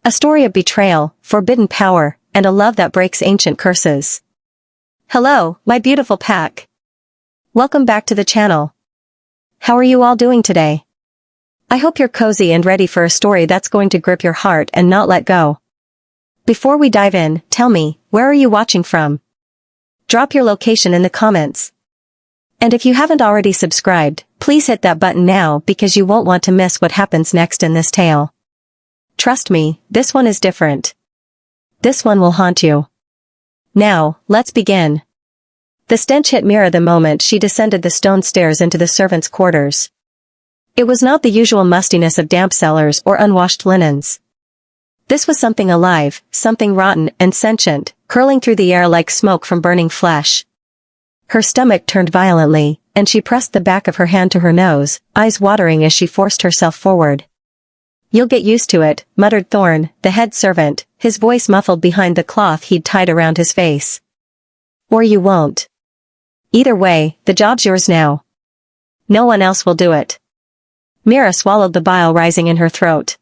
A story of betrayal, forbidden power, and a love that breaks ancient curses. Hello, my beautiful pack. Welcome back to the channel. How are you all doing today? I hope you're cozy and ready for a story that's going to grip your heart and not let go. Before we dive in, tell me, where are you watching from? Drop your location in the comments. And if you haven't already subscribed, please hit that button now because you won't want to miss what happens next in this tale. Trust me, this one is different. This one will haunt you. Now, let's begin. The stench hit Mira the moment she descended the stone stairs into the servants' quarters. It was not the usual mustiness of damp cellars or unwashed linens. This was something alive, something rotten and sentient, curling through the air like smoke from burning flesh. Her stomach turned violently, and she pressed the back of her hand to her nose, eyes watering as she forced herself forward. "You'll get used to it," muttered Thorn, the head servant, his voice muffled behind the cloth he'd tied around his face. "Or you won't. Either way, the job's yours now. No one else will do it." Mira swallowed the bile rising in her throat.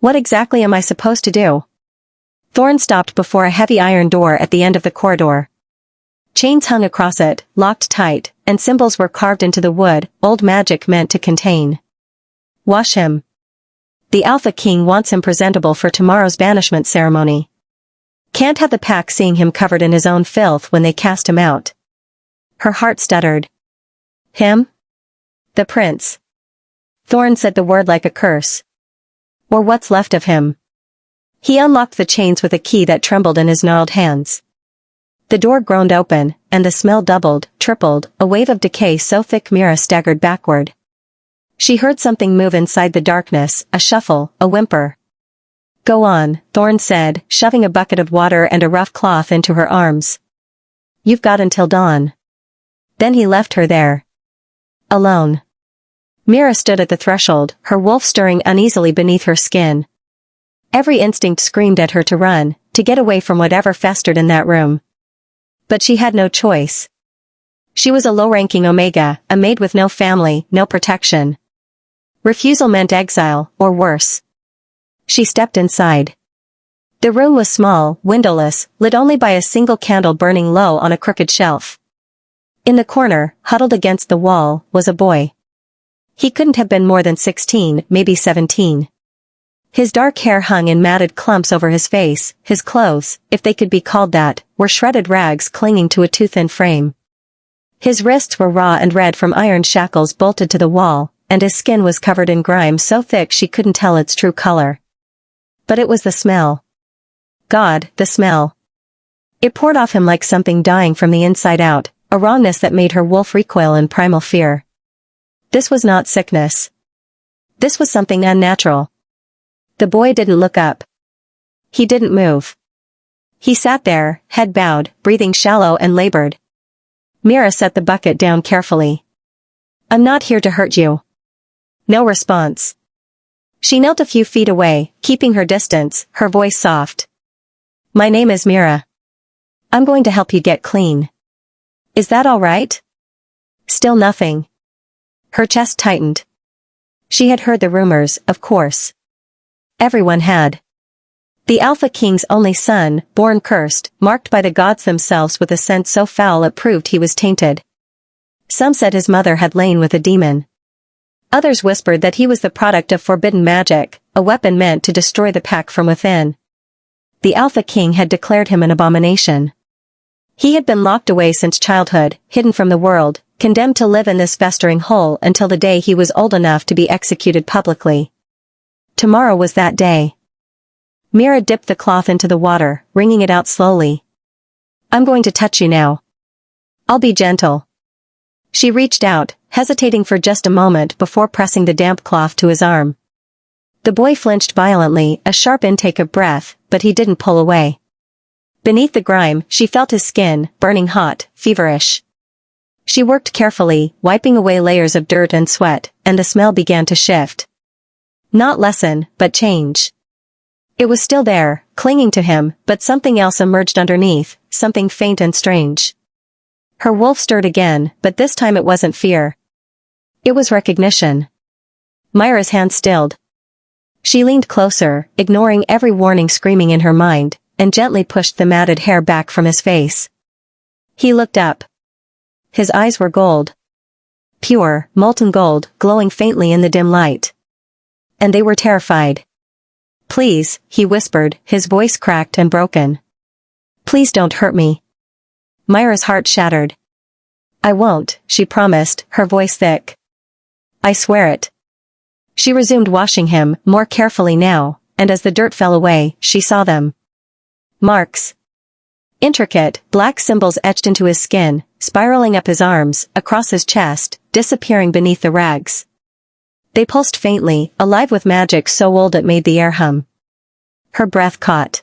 "What exactly am I supposed to do?" Thorn stopped before a heavy iron door at the end of the corridor. Chains hung across it, locked tight, and symbols were carved into the wood, old magic meant to contain. "Wash him. The Alpha King wants him presentable for tomorrow's banishment ceremony. Can't have the pack seeing him covered in his own filth when they cast him out." Her heart stuttered. "Him? The prince." Thorn said the word like a curse. "Or what's left of him." He unlocked the chains with a key that trembled in his gnarled hands. The door groaned open, and the smell doubled, tripled, a wave of decay so thick Mira staggered backward. She heard something move inside the darkness, a shuffle, a whimper. "Go on," Thorn said, shoving a bucket of water and a rough cloth into her arms. "You've got until dawn." Then he left her there. Alone. Mira stood at the threshold, her wolf stirring uneasily beneath her skin. Every instinct screamed at her to run, to get away from whatever festered in that room. But she had no choice. She was a low-ranking Omega, a maid with no family, no protection. Refusal meant exile, or worse. She stepped inside. The room was small, windowless, lit only by a single candle burning low on a crooked shelf. In the corner, huddled against the wall, was a boy. He couldn't have been more than 16, maybe 17. His dark hair hung in matted clumps over his face, his clothes, if they could be called that, were shredded rags clinging to a too-thin frame. His wrists were raw and red from iron shackles bolted to the wall, and his skin was covered in grime so thick she couldn't tell its true color. But it was the smell. God, the smell. It poured off him like something dying from the inside out, a rawness that made her wolf recoil in primal fear. This was not sickness. This was something unnatural. The boy didn't look up. He didn't move. He sat there, head bowed, breathing shallow and labored. Mira set the bucket down carefully. "I'm not here to hurt you." No response. She knelt a few feet away, keeping her distance, her voice soft. "My name is Mira. I'm going to help you get clean. Is that all right?" Still nothing. Her chest tightened. She had heard the rumors, of course. Everyone had. The Alpha King's only son, born cursed, marked by the gods themselves with a scent so foul it proved he was tainted. Some said his mother had lain with a demon. Others whispered that he was the product of forbidden magic, a weapon meant to destroy the pack from within. The Alpha King had declared him an abomination. He had been locked away since childhood, hidden from the world, condemned to live in this festering hole until the day he was old enough to be executed publicly. Tomorrow was that day. Mira dipped the cloth into the water, wringing it out slowly. "I'm going to touch you now. I'll be gentle." She reached out, hesitating for just a moment before pressing the damp cloth to his arm. The boy flinched violently, a sharp intake of breath, but he didn't pull away. Beneath the grime, she felt his skin, burning hot, feverish. She worked carefully, wiping away layers of dirt and sweat, and the smell began to shift. Not lessen, but change. It was still there, clinging to him, but something else emerged underneath, something faint and strange. Her wolf stirred again, but this time it wasn't fear. It was recognition. Myra's hand stilled. She leaned closer, ignoring every warning screaming in her mind, and gently pushed the matted hair back from his face. He looked up. His eyes were gold. Pure, molten gold, glowing faintly in the dim light. And they were terrified. "Please," he whispered, his voice cracked and broken. "Please don't hurt me." Myra's heart shattered. "I won't," she promised, her voice thick. "I swear it." She resumed washing him, more carefully now, and as the dirt fell away, she saw them. Marks. Intricate, black symbols etched into his skin, spiraling up his arms, across his chest, disappearing beneath the rags. They pulsed faintly, alive with magic so old it made the air hum. Her breath caught.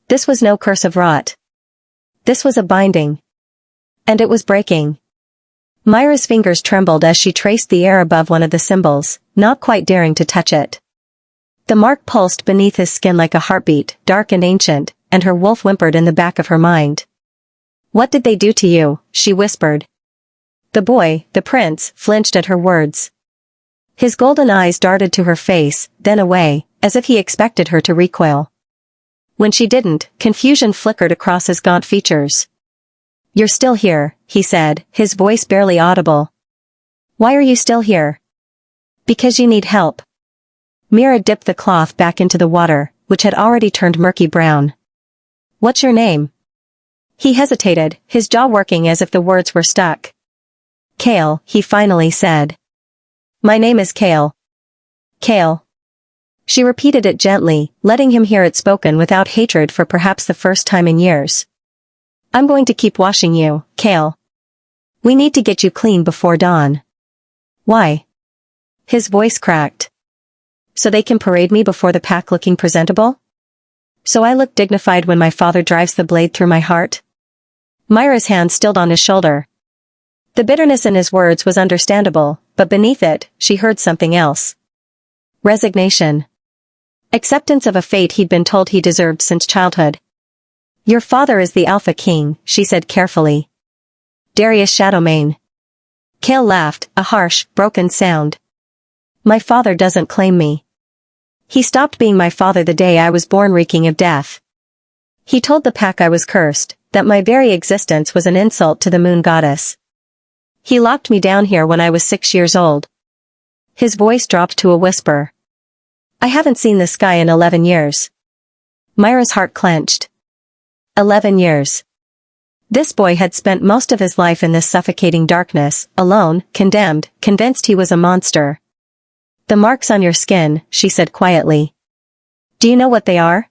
This was no curse of rot. This was a binding. And it was breaking. Myra's fingers trembled as she traced the air above one of the symbols, not quite daring to touch it. The mark pulsed beneath his skin like a heartbeat, dark and ancient, and her wolf whimpered in the back of her mind. "What did they do to you?" she whispered. The boy, the prince, flinched at her words. His golden eyes darted to her face, then away, as if he expected her to recoil. When she didn't, confusion flickered across his gaunt features. "You're still here," he said, his voice barely audible. "Why are you still here?" "Because you need help." Mira dipped the cloth back into the water, which had already turned murky brown. "What's your name?" He hesitated, his jaw working as if the words were stuck. "Kale," he finally said. "My name is Kale." "Kale." She repeated it gently, letting him hear it spoken without hatred for perhaps the first time in years. "I'm going to keep washing you, Kale. We need to get you clean before dawn." "Why?" His voice cracked. "So they can parade me before the pack looking presentable? So I look dignified when my father drives the blade through my heart?" Myra's hand stilled on his shoulder. The bitterness in his words was understandable, but beneath it, she heard something else. Resignation. Acceptance of a fate he'd been told he deserved since childhood. "Your father is the Alpha King," she said carefully. "Darius Shadowmane." Kale laughed, a harsh, broken sound. "My father doesn't claim me. He stopped being my father the day I was born, reeking of death. He told the pack I was cursed, that my very existence was an insult to the moon goddess. He locked me down here when I was 6 years old." His voice dropped to a whisper. "I haven't seen the sky in 11 years. Myra's heart clenched. 11 years. This boy had spent most of his life in this suffocating darkness, alone, condemned, convinced he was a monster. "The marks on your skin," she said quietly. "Do you know what they are?"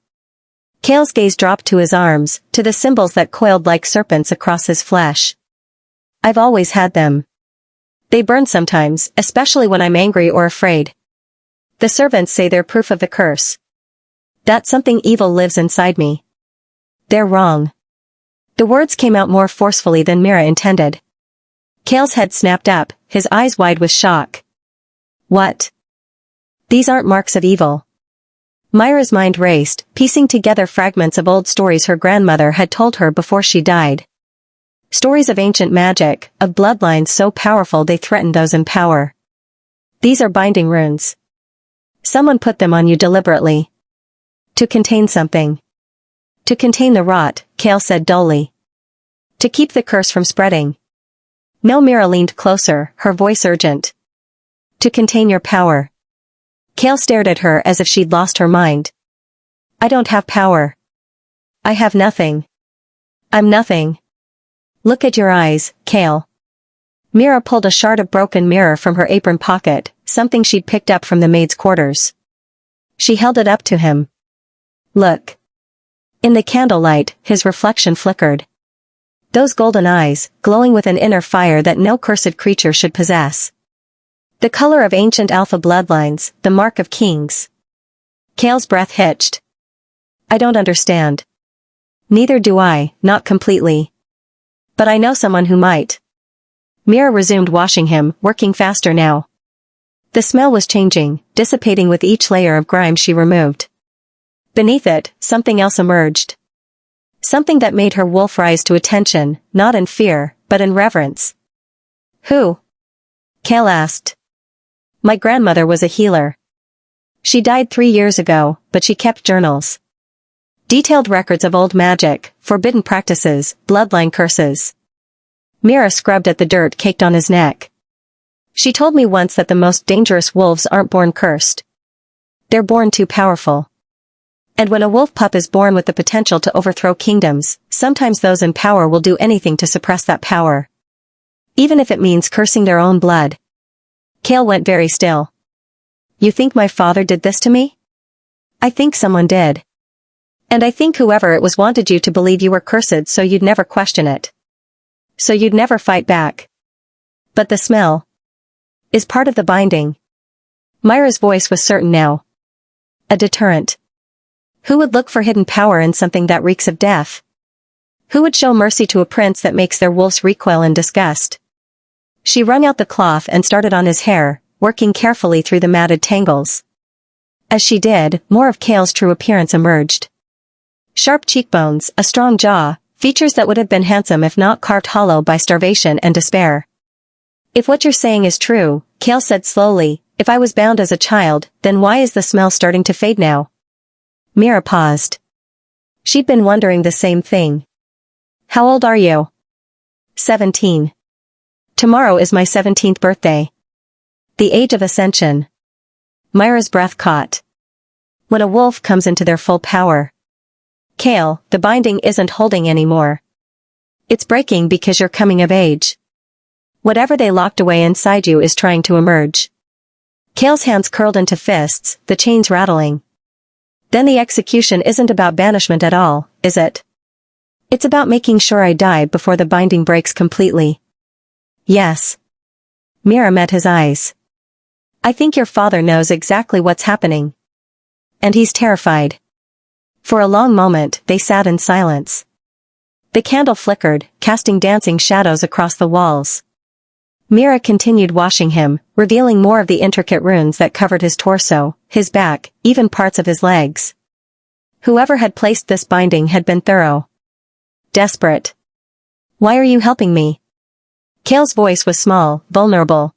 Kale's gaze dropped to his arms, to the symbols that coiled like serpents across his flesh. "I've always had them. They burn sometimes, especially when I'm angry or afraid. The servants say they're proof of the curse. That something evil lives inside me. They're wrong." The words came out more forcefully than Mira intended. Kale's head snapped up, his eyes wide with shock. "What? These aren't marks of evil." Myra's mind raced, piecing together fragments of old stories her grandmother had told her before she died. Stories of ancient magic, of bloodlines so powerful they threatened those in power. "These are binding runes. Someone put them on you deliberately. To contain something. To contain the rot," Kale said dully. "To keep the curse from spreading." No. Mira leaned closer, her voice urgent. "To contain your power." Kale stared at her as if she'd lost her mind. "I don't have power. I have nothing. I'm nothing." "Look at your eyes, Kale." Mira pulled a shard of broken mirror from her apron pocket, something she'd picked up from the maid's quarters. She held it up to him. "Look." In the candlelight, his reflection flickered. Those golden eyes, glowing with an inner fire that no cursed creature should possess. The color of ancient alpha bloodlines, the mark of kings. Kale's breath hitched. "I don't understand." "Neither do I, not completely. But I know someone who might." Mira resumed washing him, working faster now. The smell was changing, dissipating with each layer of grime she removed. Beneath it, something else emerged. Something that made her wolf rise to attention, not in fear, but in reverence. "Who?" Kale asked. "My grandmother was a healer." She died 3 years ago, but she kept journals. Detailed records of old magic, forbidden practices, bloodline curses. Mira scrubbed at the dirt caked on his neck. She told me once that the most dangerous wolves aren't born cursed. They're born too powerful. And when a wolf pup is born with the potential to overthrow kingdoms, sometimes those in power will do anything to suppress that power. Even if it means cursing their own blood. Cale went very still. You think my father did this to me? I think someone did. And I think whoever it was wanted you to believe you were cursed so you'd never question it. So you'd never fight back. But the smell is part of the binding. Myra's voice was certain now. A deterrent. Who would look for hidden power in something that reeks of death? Who would show mercy to a prince that makes their wolves recoil in disgust? She wrung out the cloth and started on his hair, working carefully through the matted tangles. As she did, more of Cale's true appearance emerged. Sharp cheekbones, a strong jaw, features that would have been handsome if not carved hollow by starvation and despair. If what you're saying is true, Cale said slowly, if I was bound as a child, then why is the smell starting to fade now? Mira paused. She'd been wondering the same thing. How old are you? 17. Tomorrow is my 17th birthday. The age of ascension. Myra's breath caught. When a wolf comes into their full power. Cale, the binding isn't holding anymore. It's breaking because you're coming of age. Whatever they locked away inside you is trying to emerge. Cale's hands curled into fists, the chains rattling. Then the execution isn't about banishment at all, is it? It's about making sure I die before the binding breaks completely. Yes. Mira met his eyes. I think your father knows exactly what's happening. And he's terrified. For a long moment, they sat in silence. The candle flickered, casting dancing shadows across the walls. Mira continued washing him, revealing more of the intricate runes that covered his torso, his back, even parts of his legs. Whoever had placed this binding had been thorough. Desperate. Why are you helping me? Cale's voice was small, vulnerable.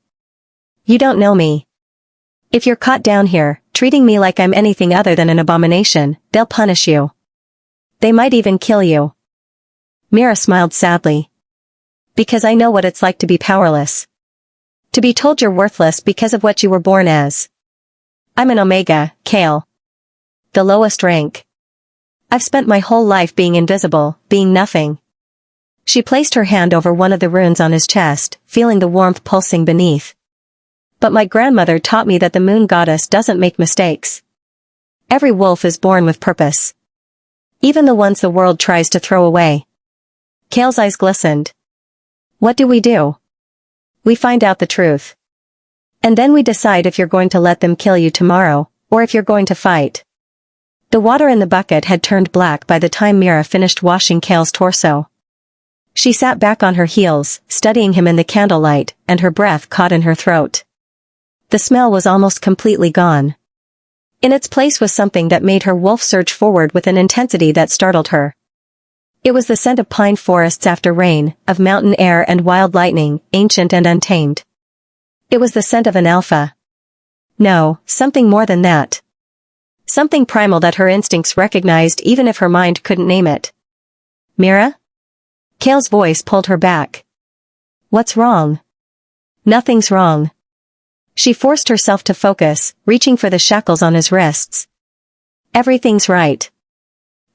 You don't know me. If you're caught down here, treating me like I'm anything other than an abomination, they'll punish you. They might even kill you. Mira smiled sadly. Because I know what it's like to be powerless. To be told you're worthless because of what you were born as. I'm an Omega, Cale. The lowest rank. I've spent my whole life being invisible, being nothing. She placed her hand over one of the runes on his chest, feeling the warmth pulsing beneath. But my grandmother taught me that the moon goddess doesn't make mistakes. Every wolf is born with purpose. Even the ones the world tries to throw away. Cale's eyes glistened. What do? We find out the truth. And then we decide if you're going to let them kill you tomorrow, or if you're going to fight. The water in the bucket had turned black by the time Mira finished washing Cale's torso. She sat back on her heels, studying him in the candlelight, and her breath caught in her throat. The smell was almost completely gone. In its place was something that made her wolf surge forward with an intensity that startled her. It was the scent of pine forests after rain, of mountain air and wild lightning, ancient and untamed. It was the scent of an alpha. No, something more than that. Something primal that her instincts recognized even if her mind couldn't name it. Mira? Cale's voice pulled her back. What's wrong? Nothing's wrong. She forced herself to focus, reaching for the shackles on his wrists. Everything's right.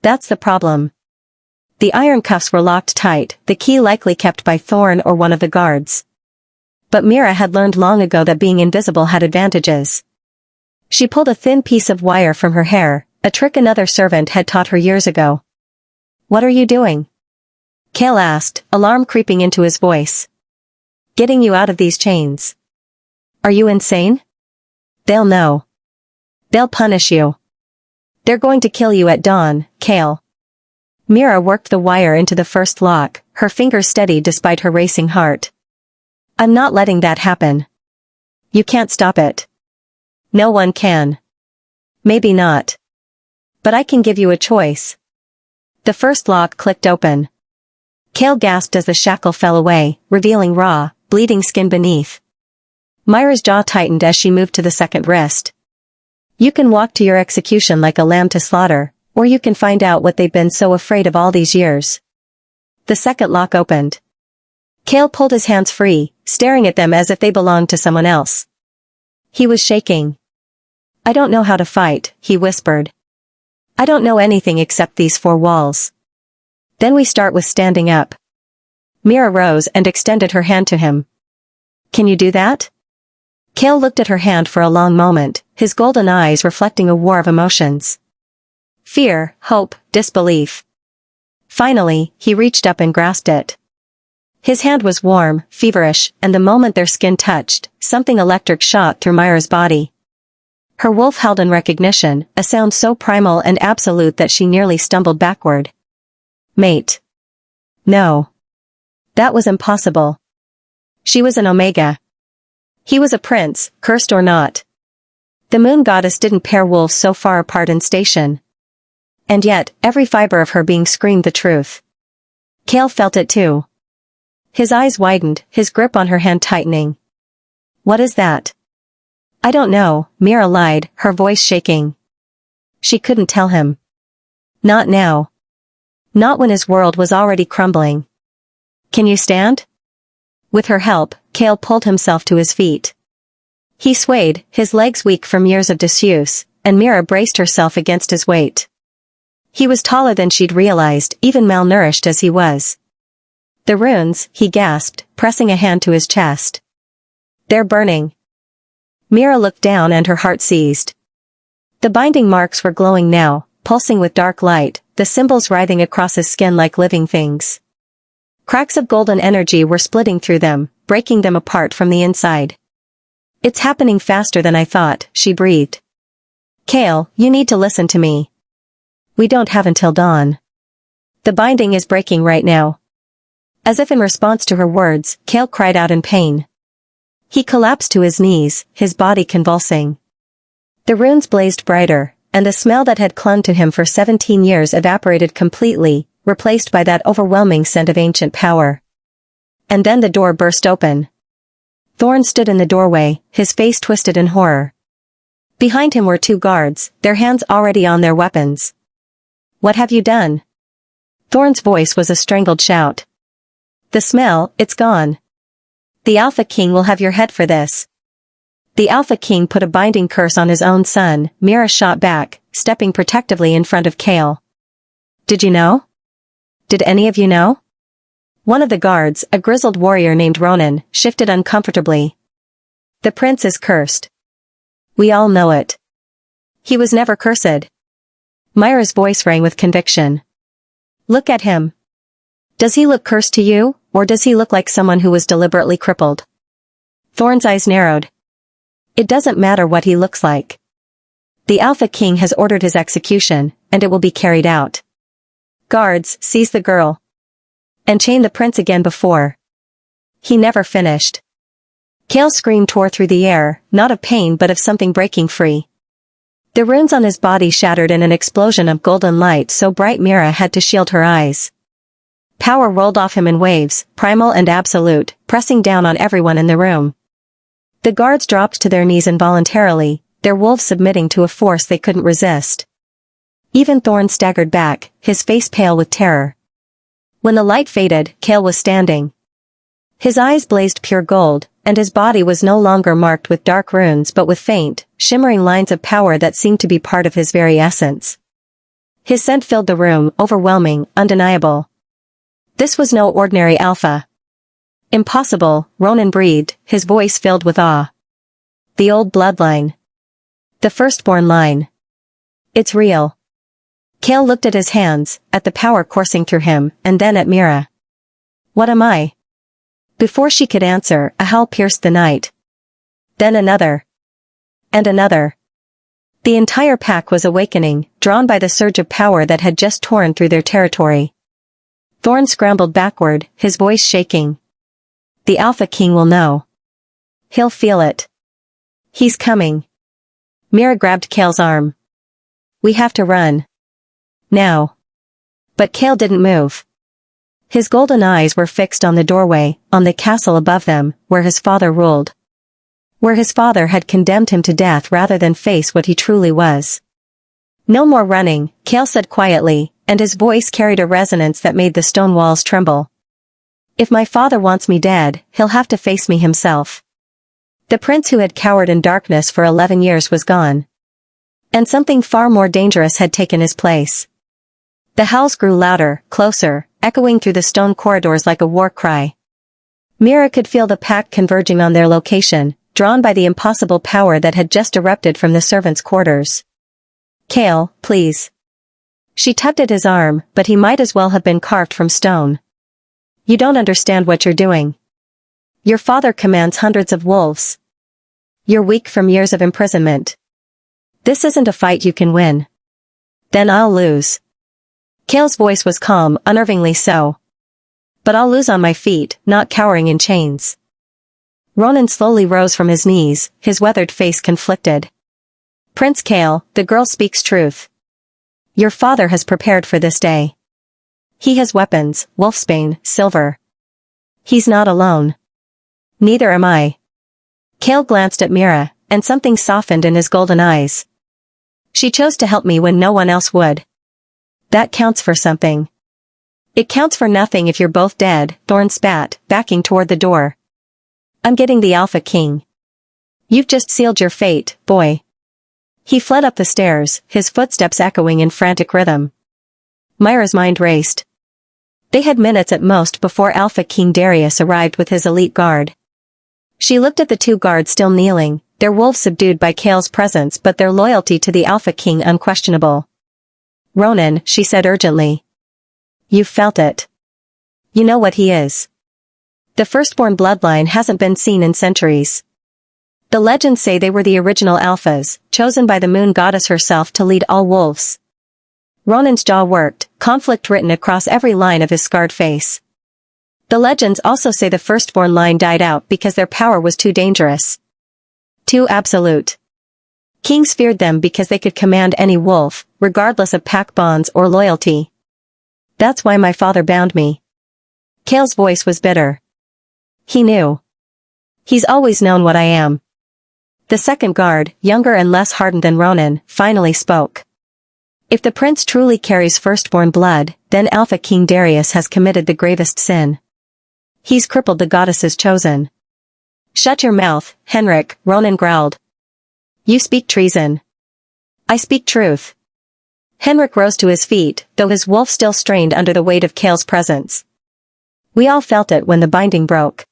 That's the problem. The iron cuffs were locked tight, the key likely kept by Thorn or one of the guards. But Mira had learned long ago that being invisible had advantages. She pulled a thin piece of wire from her hair, a trick another servant had taught her years ago. What are you doing? Cale asked, alarm creeping into his voice. Getting you out of these chains. Are you insane? They'll know. They'll punish you. They're going to kill you at dawn, Cale. Mira worked the wire into the first lock, her fingers steady despite her racing heart. I'm not letting that happen. You can't stop it. No one can. Maybe not. But I can give you a choice. The first lock clicked open. Cale gasped as the shackle fell away, revealing raw, bleeding skin beneath. Myra's jaw tightened as she moved to the second wrist. You can walk to your execution like a lamb to slaughter, or you can find out what they've been so afraid of all these years. The second lock opened. Cale pulled his hands free, staring at them as if they belonged to someone else. He was shaking. I don't know how to fight, he whispered. I don't know anything except these four walls. Then we start with standing up. Mira rose and extended her hand to him. Can you do that? Cale looked at her hand for a long moment, his golden eyes reflecting a war of emotions. Fear, hope, disbelief. Finally, he reached up and grasped it. His hand was warm, feverish, and the moment their skin touched, something electric shot through Myra's body. Her wolf howled in recognition, a sound so primal and absolute that she nearly stumbled backward. Mate. No. That was impossible. She was an Omega. He was a prince, cursed or not. The moon goddess didn't pair wolves so far apart in station. And yet, every fiber of her being screamed the truth. Cale felt it too. His eyes widened, his grip on her hand tightening. What is that? I don't know, Mira lied, her voice shaking. She couldn't tell him. Not now. Not when his world was already crumbling. Can you stand? With her help, Cale pulled himself to his feet. He swayed, his legs weak from years of disuse, and Mira braced herself against his weight. He was taller than she'd realized, even malnourished as he was. The runes, he gasped, pressing a hand to his chest. They're burning. Mira looked down and her heart seized. The binding marks were glowing now, pulsing with dark light, the symbols writhing across his skin like living things. Cracks of golden energy were splitting through them, breaking them apart from the inside. It's happening faster than I thought, she breathed. Cale, you need to listen to me. We don't have until dawn. The binding is breaking right now. As if in response to her words, Cale cried out in pain. He collapsed to his knees, his body convulsing. The runes blazed brighter, and the smell that had clung to him for 17 years evaporated completely, replaced by that overwhelming scent of ancient power. And then the door burst open. Thorn stood in the doorway, his face twisted in horror. Behind him were two guards, their hands already on their weapons. What have you done? Thorn's voice was a strangled shout. The smell, it's gone. The Alpha King will have your head for this. The Alpha King put a binding curse on his own son, Mira shot back, stepping protectively in front of Cale. Did you know? Did any of you know? One of the guards, a grizzled warrior named Ronan, shifted uncomfortably. The prince is cursed. We all know it. He was never cursed. Myra's voice rang with conviction. Look at him. Does he look cursed to you, or does he look like someone who was deliberately crippled? Thorn's eyes narrowed. It doesn't matter what he looks like. The Alpha King has ordered his execution, and it will be carried out. Guards, seize the girl. And chain the prince again before. He never finished. Cale's scream tore through the air, not of pain but of something breaking free. The runes on his body shattered in an explosion of golden light so bright Mira had to shield her eyes. Power rolled off him in waves, primal and absolute, pressing down on everyone in the room. The guards dropped to their knees involuntarily, their wolves submitting to a force they couldn't resist. Even Thorn staggered back, his face pale with terror. When the light faded, Cale was standing. His eyes blazed pure gold, and his body was no longer marked with dark runes but with faint, shimmering lines of power that seemed to be part of his very essence. His scent filled the room, overwhelming, undeniable. This was no ordinary alpha. Impossible, Ronan breathed, his voice filled with awe. The old bloodline. The firstborn line. It's real. Cale looked at his hands, at the power coursing through him, and then at Mira. What am I? Before she could answer, a howl pierced the night. Then another. And another. The entire pack was awakening, drawn by the surge of power that had just torn through their territory. Thorn scrambled backward, his voice shaking. The Alpha King will know. He'll feel it. He's coming. Mira grabbed Cale's arm. We have to run. Now. But Cale didn't move. His golden eyes were fixed on the doorway, on the castle above them, where his father ruled. where his father had condemned him to death rather than face what he truly was. "No more running," Cale said quietly, and his voice carried a resonance that made the stone walls tremble. "If my father wants me dead, he'll have to face me himself." The prince who had cowered in darkness for 11 years was gone. And something far more dangerous had taken his place. The howls grew louder, closer, echoing through the stone corridors like a war cry. Mira could feel the pack converging on their location, drawn by the impossible power that had just erupted from the servants' quarters. "Cale, please." She tugged at his arm, but he might as well have been carved from stone. "You don't understand what you're doing. Your father commands hundreds of wolves. You're weak from years of imprisonment. This isn't a fight you can win. Then I'll lose." Cale's voice was calm, unnervingly so. "But I'll lose on my feet, not cowering in chains." Ronan slowly rose from his knees, his weathered face conflicted. "Prince Cale, the girl speaks truth. Your father has prepared for this day. He has weapons, wolfsbane, silver. He's not alone. Neither am I." Cale glanced at Mira, and something softened in his golden eyes. "She chose to help me when no one else would. That counts for something." "It counts for nothing if you're both dead," Thorn spat, backing toward the door. "I'm getting the Alpha King. You've just sealed your fate, boy." He fled up the stairs, his footsteps echoing in frantic rhythm. Myra's mind raced. They had minutes at most before Alpha King Darius arrived with his elite guard. She looked at the two guards still kneeling, their wolves subdued by Cale's presence but their loyalty to the Alpha King unquestionable. "Ronan," she said urgently. "You've felt it. You know what he is. The firstborn bloodline hasn't been seen in centuries. The legends say they were the original alphas, chosen by the moon goddess herself to lead all wolves." Ronan's jaw worked, conflict written across every line of his scarred face. "The legends also say the firstborn line died out because their power was too dangerous. Too absolute. Kings feared them because they could command any wolf, regardless of pack bonds or loyalty. That's why my father bound me." Cale's voice was bitter. "He knew. He's always known what I am." The second guard, younger and less hardened than Ronan, finally spoke. "If the prince truly carries firstborn blood, then Alpha King Darius has committed the gravest sin. He's crippled the goddess's chosen." "Shut your mouth, Henrik," Ronan growled. "You speak treason." "I speak truth." Henrik rose to his feet, though his wolf still strained under the weight of Cale's presence. "We all felt it when the binding broke.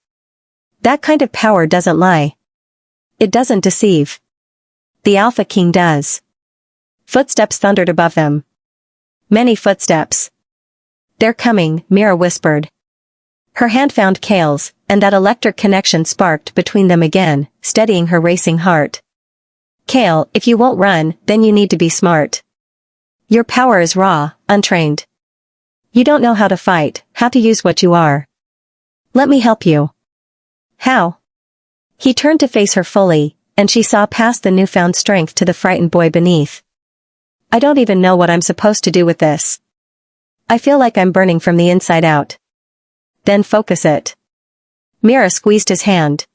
That kind of power doesn't lie. It doesn't deceive. The Alpha King does." Footsteps thundered above them. Many footsteps. "They're coming," Mira whispered. Her hand found Cale's, and that electric connection sparked between them again, steadying her racing heart. "Cale, if you won't run, then you need to be smart. Your power is raw, untrained. You don't know how to fight, how to use what you are. Let me help you." "How?" He turned to face her fully, and she saw past the newfound strength to the frightened boy beneath. "I don't even know what I'm supposed to do with this. I feel like I'm burning from the inside out." "Then focus it." Mira squeezed his hand.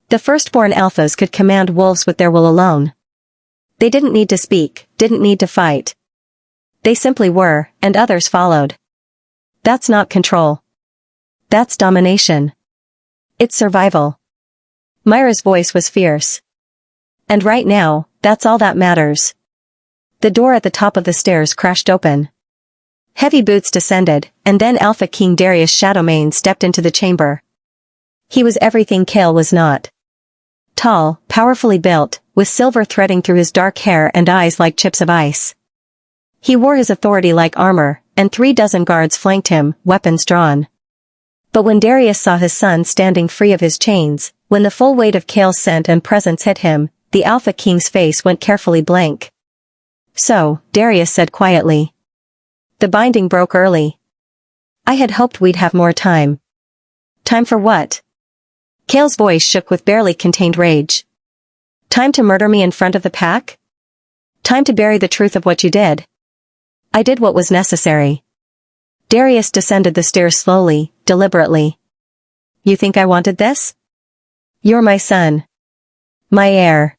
The firstborn alphas could command wolves with their will alone. They didn't need to speak, didn't need to fight. They simply were, and others followed. That's not control. That's domination. It's survival. Myra's voice was fierce. And right now, that's all that matters. The door at the top of the stairs crashed open. Heavy boots descended, and then Alpha King Darius Shadowmane stepped into the chamber. He was everything Cale was not. Tall, powerfully built, with silver threading through his dark hair and eyes like chips of ice. He wore his authority like armor, and 36 guards flanked him, weapons drawn. But when Darius saw his son standing free of his chains, when the full weight of Cale's scent and presence hit him, the Alpha King's face went carefully blank. "So," Darius said quietly. "The binding broke early. I had hoped we'd have more time." "Time for what?" Cale's voice shook with barely contained rage. "Time to murder me in front of the pack? Time to bury the truth of what you did?" "I did what was necessary." Darius descended the stairs slowly, deliberately. "You think I wanted this? You're my son. My heir.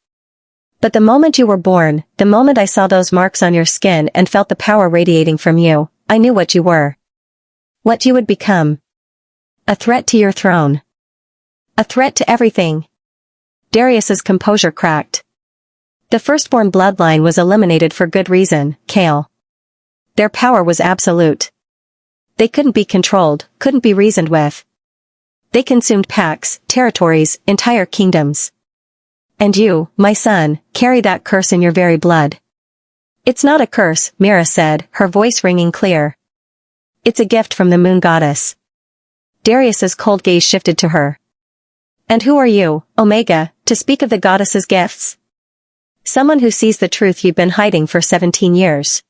But the moment you were born, the moment I saw those marks on your skin and felt the power radiating from you, I knew what you were. What you would become. A threat to your throne. A threat to everything. Darius's composure cracked. The firstborn bloodline was eliminated for good reason, Kale. Their power was absolute. They couldn't be controlled, couldn't be reasoned with. They consumed packs, territories, entire kingdoms. And you, my son, carry that curse in your very blood. It's not a curse, Mira said, her voice ringing clear. It's a gift from the moon goddess. Darius's cold gaze shifted to her. And who are you, Omega, to speak of the goddess's gifts? Someone who sees the truth you've been hiding for 17 years.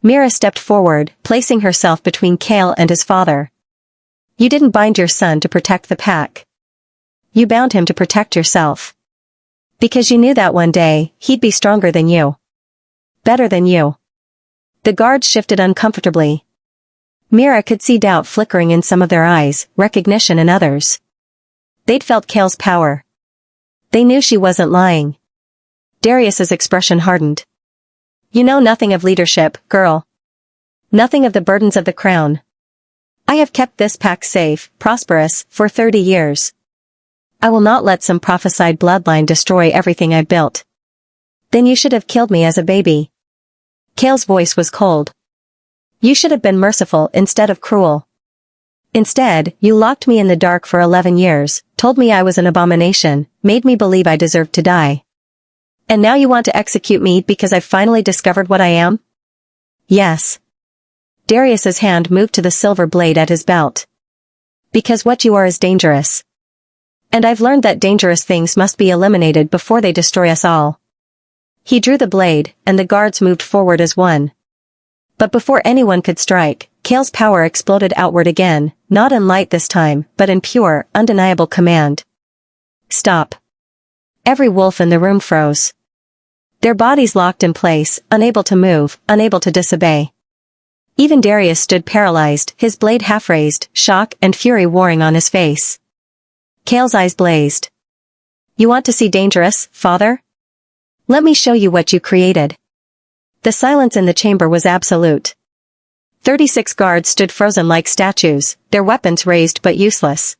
Mira stepped forward, placing herself between Kale and his father. You didn't bind your son to protect the pack. You bound him to protect yourself. Because you knew that one day, he'd be stronger than you. Better than you. The guards shifted uncomfortably. Mira could see doubt flickering in some of their eyes, recognition in others. They'd felt Kale's power. They knew she wasn't lying. Darius's expression hardened. You know nothing of leadership, girl. Nothing of the burdens of the crown. I have kept this pack safe, prosperous, for 30 years. I will not let some prophesied bloodline destroy everything I've built. Then you should have killed me as a baby. Kale's voice was cold. You should have been merciful instead of cruel. Instead, you locked me in the dark for 11 years, told me I was an abomination, made me believe I deserved to die. And now you want to execute me because I've finally discovered what I am? Yes. Darius's hand moved to the silver blade at his belt. Because what you are is dangerous. And I've learned that dangerous things must be eliminated before they destroy us all. He drew the blade, and the guards moved forward as one. But before anyone could strike, Kale's power exploded outward again, not in light this time, but in pure, undeniable command. Stop. Every wolf in the room froze. Their bodies locked in place, unable to move, unable to disobey. Even Darius stood paralyzed, his blade half-raised, shock and fury warring on his face. Kale's eyes blazed. You want to see dangerous, father? Let me show you what you created. The silence in the chamber was absolute. 36 guards stood frozen like statues, their weapons raised but useless.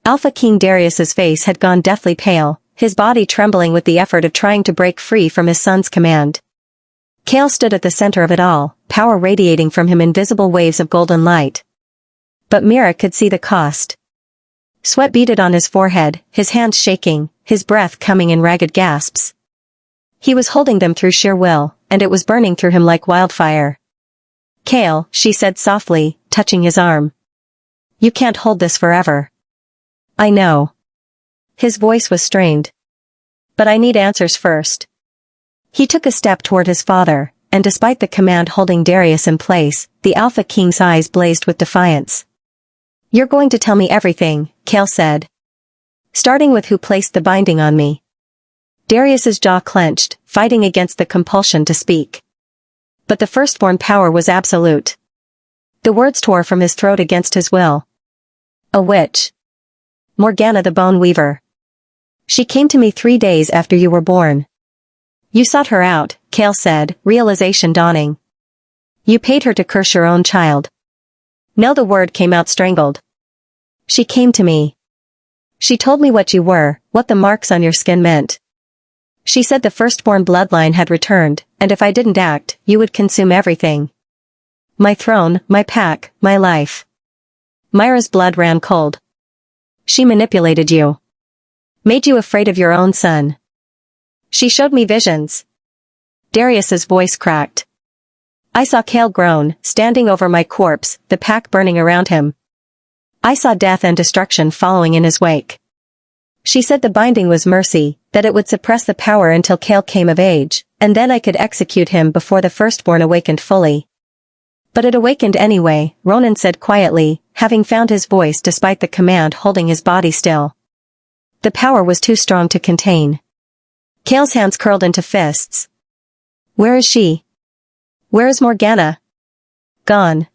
Alpha King Darius's face had gone deathly pale, his body trembling with the effort of trying to break free from his son's command. Kale stood at the center of it all, power radiating from him in visible waves of golden light. But Mira could see the cost. Sweat beaded on his forehead, his hands shaking, his breath coming in ragged gasps. He was holding them through sheer will, and it was burning through him like wildfire. Kale, she said softly, touching his arm. You can't hold this forever. I know. His voice was strained. But I need answers first. He took a step toward his father, and despite the command holding Darius in place, the Alpha King's eyes blazed with defiance. You're going to tell me everything, Kale said. Starting with who placed the binding on me. Darius's jaw clenched, fighting against the compulsion to speak. But the firstborn power was absolute. The words tore from his throat against his will. A witch. Morgana the Bone Weaver. She came to me 3 days after you were born. You sought her out, Kale said, realization dawning. You paid her to curse your own child. No, the word came out strangled. She came to me. She told me what you were, what the marks on your skin meant. She said the firstborn bloodline had returned, and if I didn't act, you would consume everything. My throne, my pack, my life. Myra's blood ran cold. She manipulated you. Made you afraid of your own son. She showed me visions. Darius's voice cracked. I saw Kale groan, standing over my corpse, the pack burning around him. I saw death and destruction following in his wake. She said the binding was mercy, that it would suppress the power until Kale came of age, and then I could execute him before the firstborn awakened fully. But it awakened anyway, Ronan said quietly, having found his voice despite the command holding his body still. The power was too strong to contain. Kale's hands curled into fists. Where is she? Where is Morgana? Gone.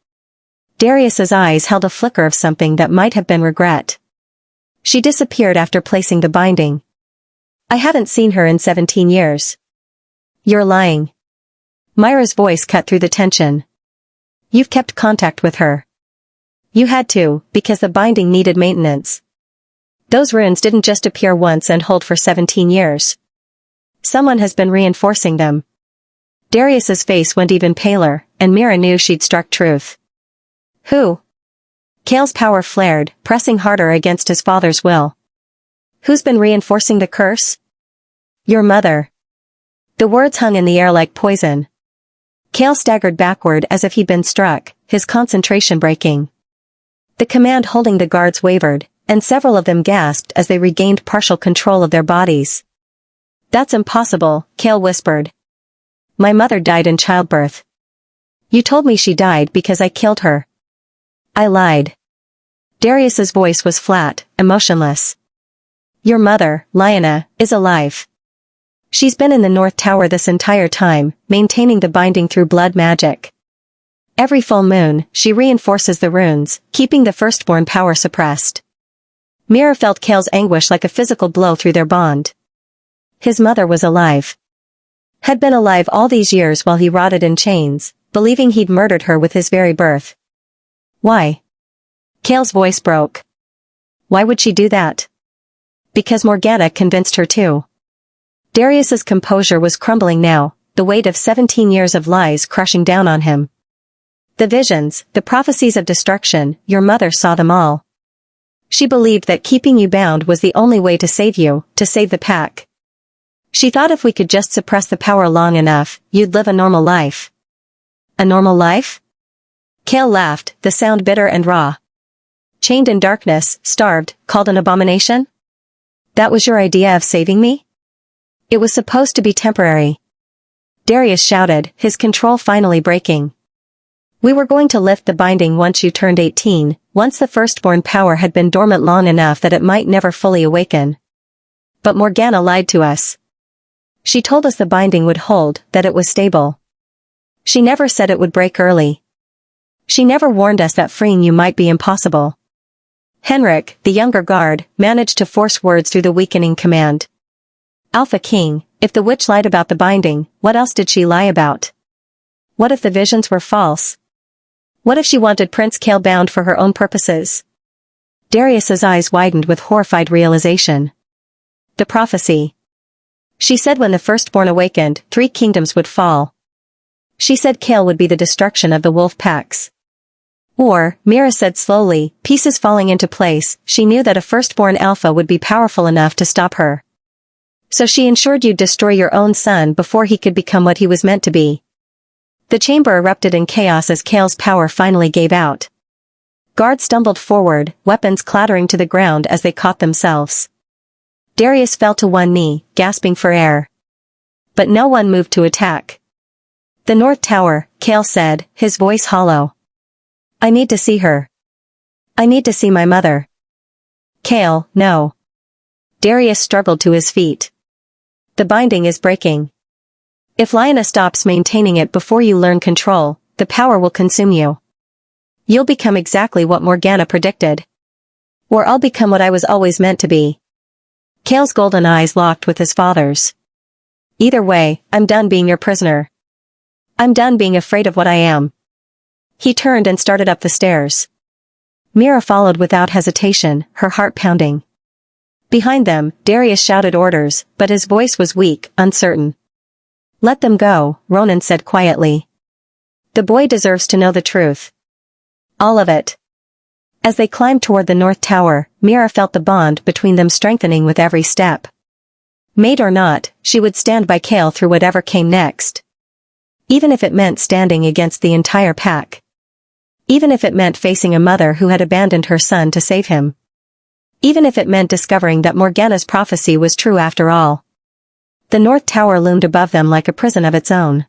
Darius's eyes held a flicker of something that might have been regret. She disappeared after placing the binding. I haven't seen her in 17 years. You're lying. Myra's voice cut through the tension. You've kept contact with her. You had to, because the binding needed maintenance. Those runes didn't just appear once and hold for 17 years. Someone has been reinforcing them. Darius's face went even paler, and Mira knew she'd struck truth. Who? Kale's power flared, pressing harder against his father's will. Who's been reinforcing the curse? Your mother. The words hung in the air like poison. Kale staggered backward as if he'd been struck, his concentration breaking. The command holding the guards wavered, and several of them gasped as they regained partial control of their bodies. That's impossible, Kale whispered. My mother died in childbirth. You told me she died because I killed her. I lied. Darius's voice was flat, emotionless. Your mother, Lyanna, is alive. She's been in the North Tower this entire time, maintaining the binding through blood magic. Every full moon, she reinforces the runes, keeping the firstborn power suppressed. Mira felt Kale's anguish like a physical blow through their bond. His mother was alive. Had been alive all these years while he rotted in chains, believing he'd murdered her with his very birth. Why? Kale's voice broke. Why would she do that? Because Morgana convinced her to. Darius's composure was crumbling now, the weight of 17 years of lies crushing down on him. The visions, the prophecies of destruction, your mother saw them all. She believed that keeping you bound was the only way to save you, to save the pack. She thought if we could just suppress the power long enough, you'd live a normal life. A normal life? Kale laughed, the sound bitter and raw. Chained in darkness, starved, called an abomination? That was your idea of saving me? It was supposed to be temporary. Darius shouted, his control finally breaking. We were going to lift the binding once you turned 18, once the firstborn power had been dormant long enough that it might never fully awaken. But Morgana lied to us. She told us the binding would hold, that it was stable. She never said it would break early. She never warned us that freeing you might be impossible. Henrik, the younger guard, managed to force words through the weakening command. Alpha King, if the witch lied about the binding, what else did she lie about? What if the visions were false? What if she wanted Prince Kale bound for her own purposes? Darius's eyes widened with horrified realization. The prophecy. She said when the firstborn awakened, 3 kingdoms would fall. She said Kale would be the destruction of the wolf packs. Or, Mira said slowly, pieces falling into place, she knew that a firstborn alpha would be powerful enough to stop her. So she ensured you'd destroy your own son before he could become what he was meant to be. The chamber erupted in chaos as Kale's power finally gave out. Guards stumbled forward, weapons clattering to the ground as they caught themselves. Darius fell to one knee, gasping for air. But no one moved to attack. The North Tower, Kale said, his voice hollow. I need to see her. I need to see my mother. Kale, no. Darius struggled to his feet. The binding is breaking. If Lyanna stops maintaining it before you learn control, the power will consume you. You'll become exactly what Morgana predicted. Or I'll become what I was always meant to be. Kale's golden eyes locked with his father's. Either way, I'm done being your prisoner. I'm done being afraid of what I am. He turned and started up the stairs. Mira followed without hesitation, her heart pounding. Behind them, Darius shouted orders, but his voice was weak, uncertain. Let them go, Ronan said quietly. The boy deserves to know the truth. All of it. As they climbed toward the North Tower, Mira felt the bond between them strengthening with every step. Maid or not, she would stand by Kale through whatever came next. Even if it meant standing against the entire pack. Even if it meant facing a mother who had abandoned her son to save him. Even if it meant discovering that Morgana's prophecy was true after all. The North Tower loomed above them like a prison of its own.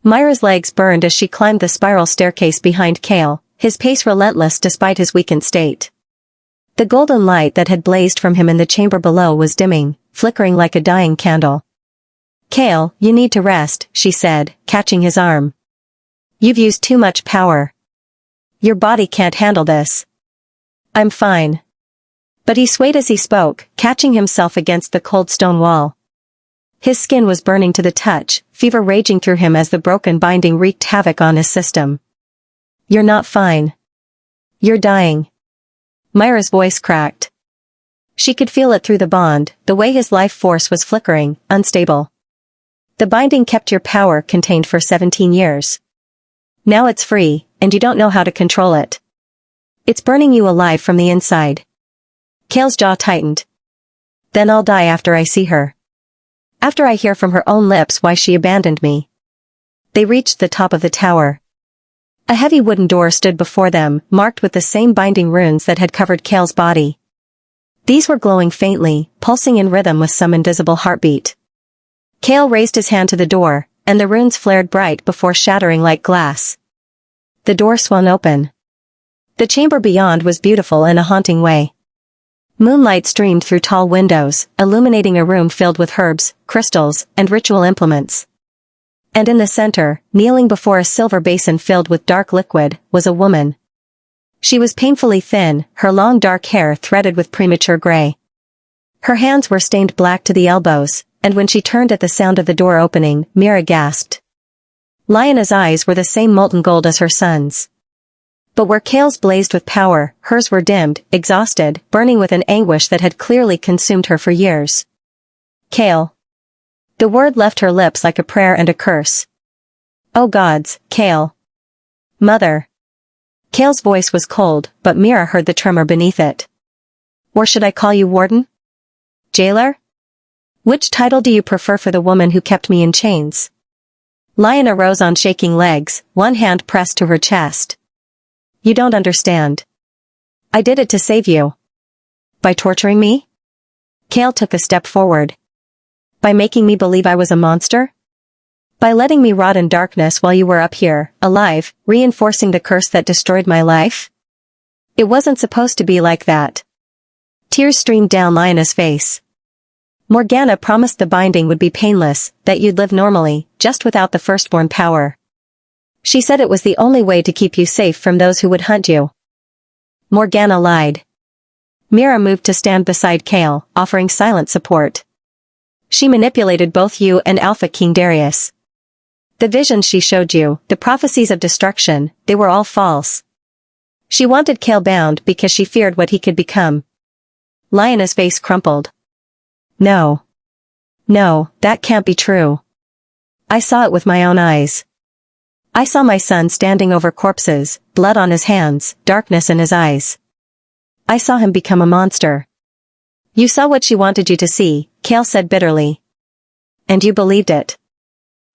Myra's legs burned as she climbed the spiral staircase behind Kale, his pace relentless despite his weakened state. The golden light that had blazed from him in the chamber below was dimming, flickering like a dying candle. Kale, you need to rest, she said, catching his arm. You've used too much power. Your body can't handle this. I'm fine. But he swayed as he spoke, catching himself against the cold stone wall. His skin was burning to the touch, fever raging through him as the broken binding wreaked havoc on his system. "You're not fine. You're dying." Myra's voice cracked. She could feel it through the bond, the way his life force was flickering, unstable. "The binding kept your power contained for 17 years. Now it's free, and you don't know how to control it. It's burning you alive from the inside." Kale's jaw tightened. "Then I'll die after I see her. After I hear from her own lips why she abandoned me." They reached the top of the tower. A heavy wooden door stood before them, marked with the same binding runes that had covered Kale's body. These were glowing faintly, pulsing in rhythm with some invisible heartbeat. Kale raised his hand to the door, and the runes flared bright before shattering like glass. The door swung open. The chamber beyond was beautiful in a haunting way. Moonlight streamed through tall windows, illuminating a room filled with herbs, crystals, and ritual implements. And in the center, kneeling before a silver basin filled with dark liquid, was a woman. She was painfully thin, her long dark hair threaded with premature gray. Her hands were stained black to the elbows, and when she turned at the sound of the door opening, Mira gasped. Lionna's eyes were the same molten gold as her son's. But where Kale's blazed with power, hers were dimmed, exhausted, burning with an anguish that had clearly consumed her for years. "Kale." The word left her lips like a prayer and a curse. "Oh gods, Kale." "Mother." Kale's voice was cold, but Mira heard the tremor beneath it. "Or should I call you Warden? Jailer? Which title do you prefer for the woman who kept me in chains?" Lionna rose on shaking legs, one hand pressed to her chest. "You don't understand. I did it to save you." "By torturing me?" Kale took a step forward. "By making me believe I was a monster? By letting me rot in darkness while you were up here, alive, reinforcing the curse that destroyed my life? It wasn't supposed to be like that." Tears streamed down Lionna's face. "Morgana promised the binding would be painless, that you'd live normally, just without the firstborn power. She said it was the only way to keep you safe from those who would hunt you." Morgana lied. Mira moved to stand beside Kale, offering silent support. "She manipulated both you and Alpha King Darius. The visions she showed you, the prophecies of destruction, they were all false. She wanted Kale bound because she feared what he could become." Lionna's face crumpled. "No. No, that can't be true. I saw it with my own eyes. I saw my son standing over corpses, blood on his hands, darkness in his eyes. I saw him become a monster." "You saw what she wanted you to see," Kale said bitterly. "And you believed it.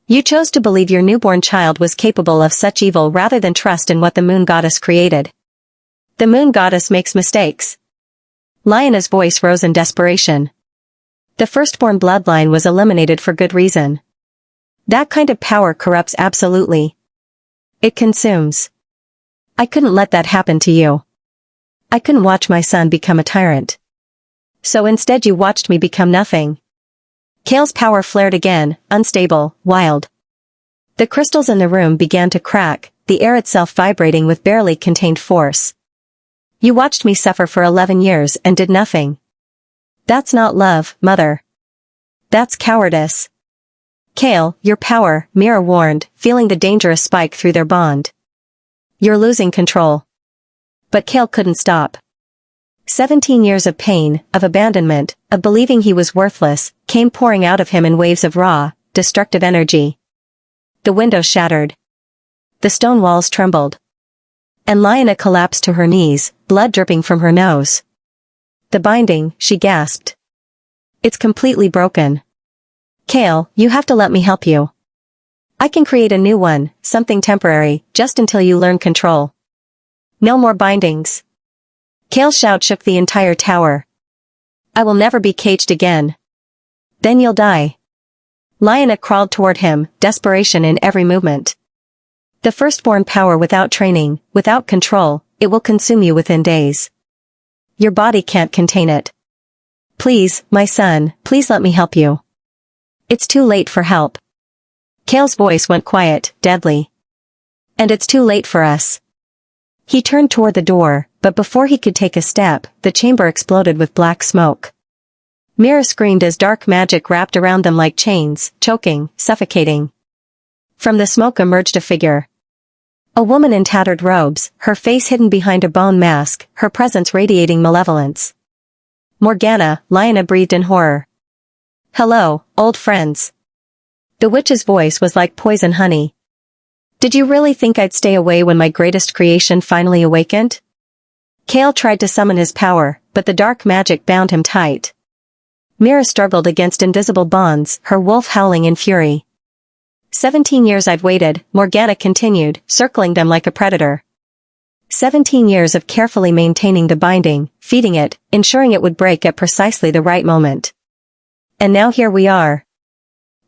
You chose to believe your newborn child was capable of such evil rather than trust in what the moon goddess created. The moon goddess makes mistakes." Lionna's voice rose in desperation. "The firstborn bloodline was eliminated for good reason. That kind of power corrupts absolutely. It consumes. I couldn't let that happen to you. I couldn't watch my son become a tyrant. So instead you watched me become nothing." Kale's power flared again, unstable, wild. The crystals in the room began to crack, the air itself vibrating with barely contained force. "You watched me suffer for 11 years and did nothing. That's not love, Mother. That's cowardice." "Kale, your power," Mira warned, feeling the dangerous spike through their bond. "You're losing control." But Kale couldn't stop. 17 years of pain, of abandonment, of believing he was worthless, came pouring out of him in waves of raw, destructive energy. The window shattered. The stone walls trembled. And Lionna collapsed to her knees, blood dripping from her nose. "The binding," she gasped. "It's completely broken. Kale, you have to let me help you. I can create a new one, something temporary, just until you learn control. No more bindings." Kale's shout shook the entire tower. "I will never be caged again." "Then you'll die." Lionna crawled toward him, desperation in every movement. "The firstborn power without training, without control, it will consume you within days. Your body can't contain it. Please, my son, please let me help you. It's too late for help." Kale's voice went quiet, deadly. "And it's too late for us." He turned toward the door, but before he could take a step, the chamber exploded with black smoke. Mira screamed as dark magic wrapped around them like chains, choking, suffocating. From the smoke emerged a figure. A woman in tattered robes, her face hidden behind a bone mask, her presence radiating malevolence. Morgana, Lyanna breathed in horror. "Hello, old friends." The witch's voice was like poison honey. "Did you really think I'd stay away when my greatest creation finally awakened?" Cale tried to summon his power, but the dark magic bound him tight. Mira struggled against invisible bonds, her wolf howling in fury. 17 years I've waited, Morgana continued, circling them like a predator. 17 years of carefully maintaining the binding, feeding it, ensuring it would break at precisely the right moment. And now here we are.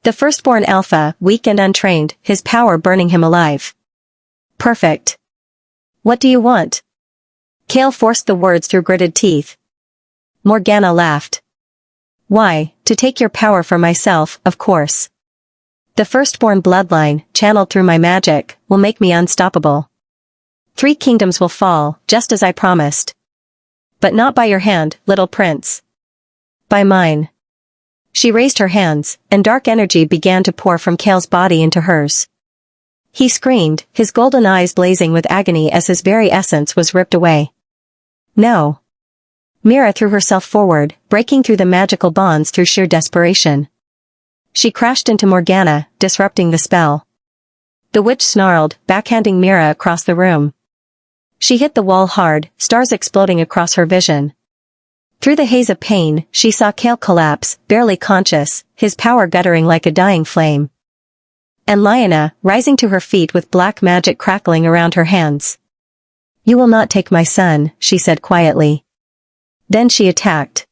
The firstborn alpha, weak and untrained, his power burning him alive. Perfect. What do you want? Cale forced the words through gritted teeth. Morgana laughed. Why, to take your power for myself, of course. The firstborn bloodline, channeled through my magic, will make me unstoppable. 3 kingdoms will fall, just as I promised. But not by your hand, little prince. By mine. She raised her hands, and dark energy began to pour from Cale's body into hers. He screamed, his golden eyes blazing with agony as his very essence was ripped away. No. Mira threw herself forward, breaking through the magical bonds through sheer desperation. She crashed into Morgana, disrupting the spell. The witch snarled, backhanding Mira across the room. She hit the wall hard, stars exploding across her vision. Through the haze of pain, she saw Cale collapse, barely conscious, his power guttering like a dying flame. And Lyanna, rising to her feet with black magic crackling around her hands. You will not take my son, she said quietly. Then she attacked.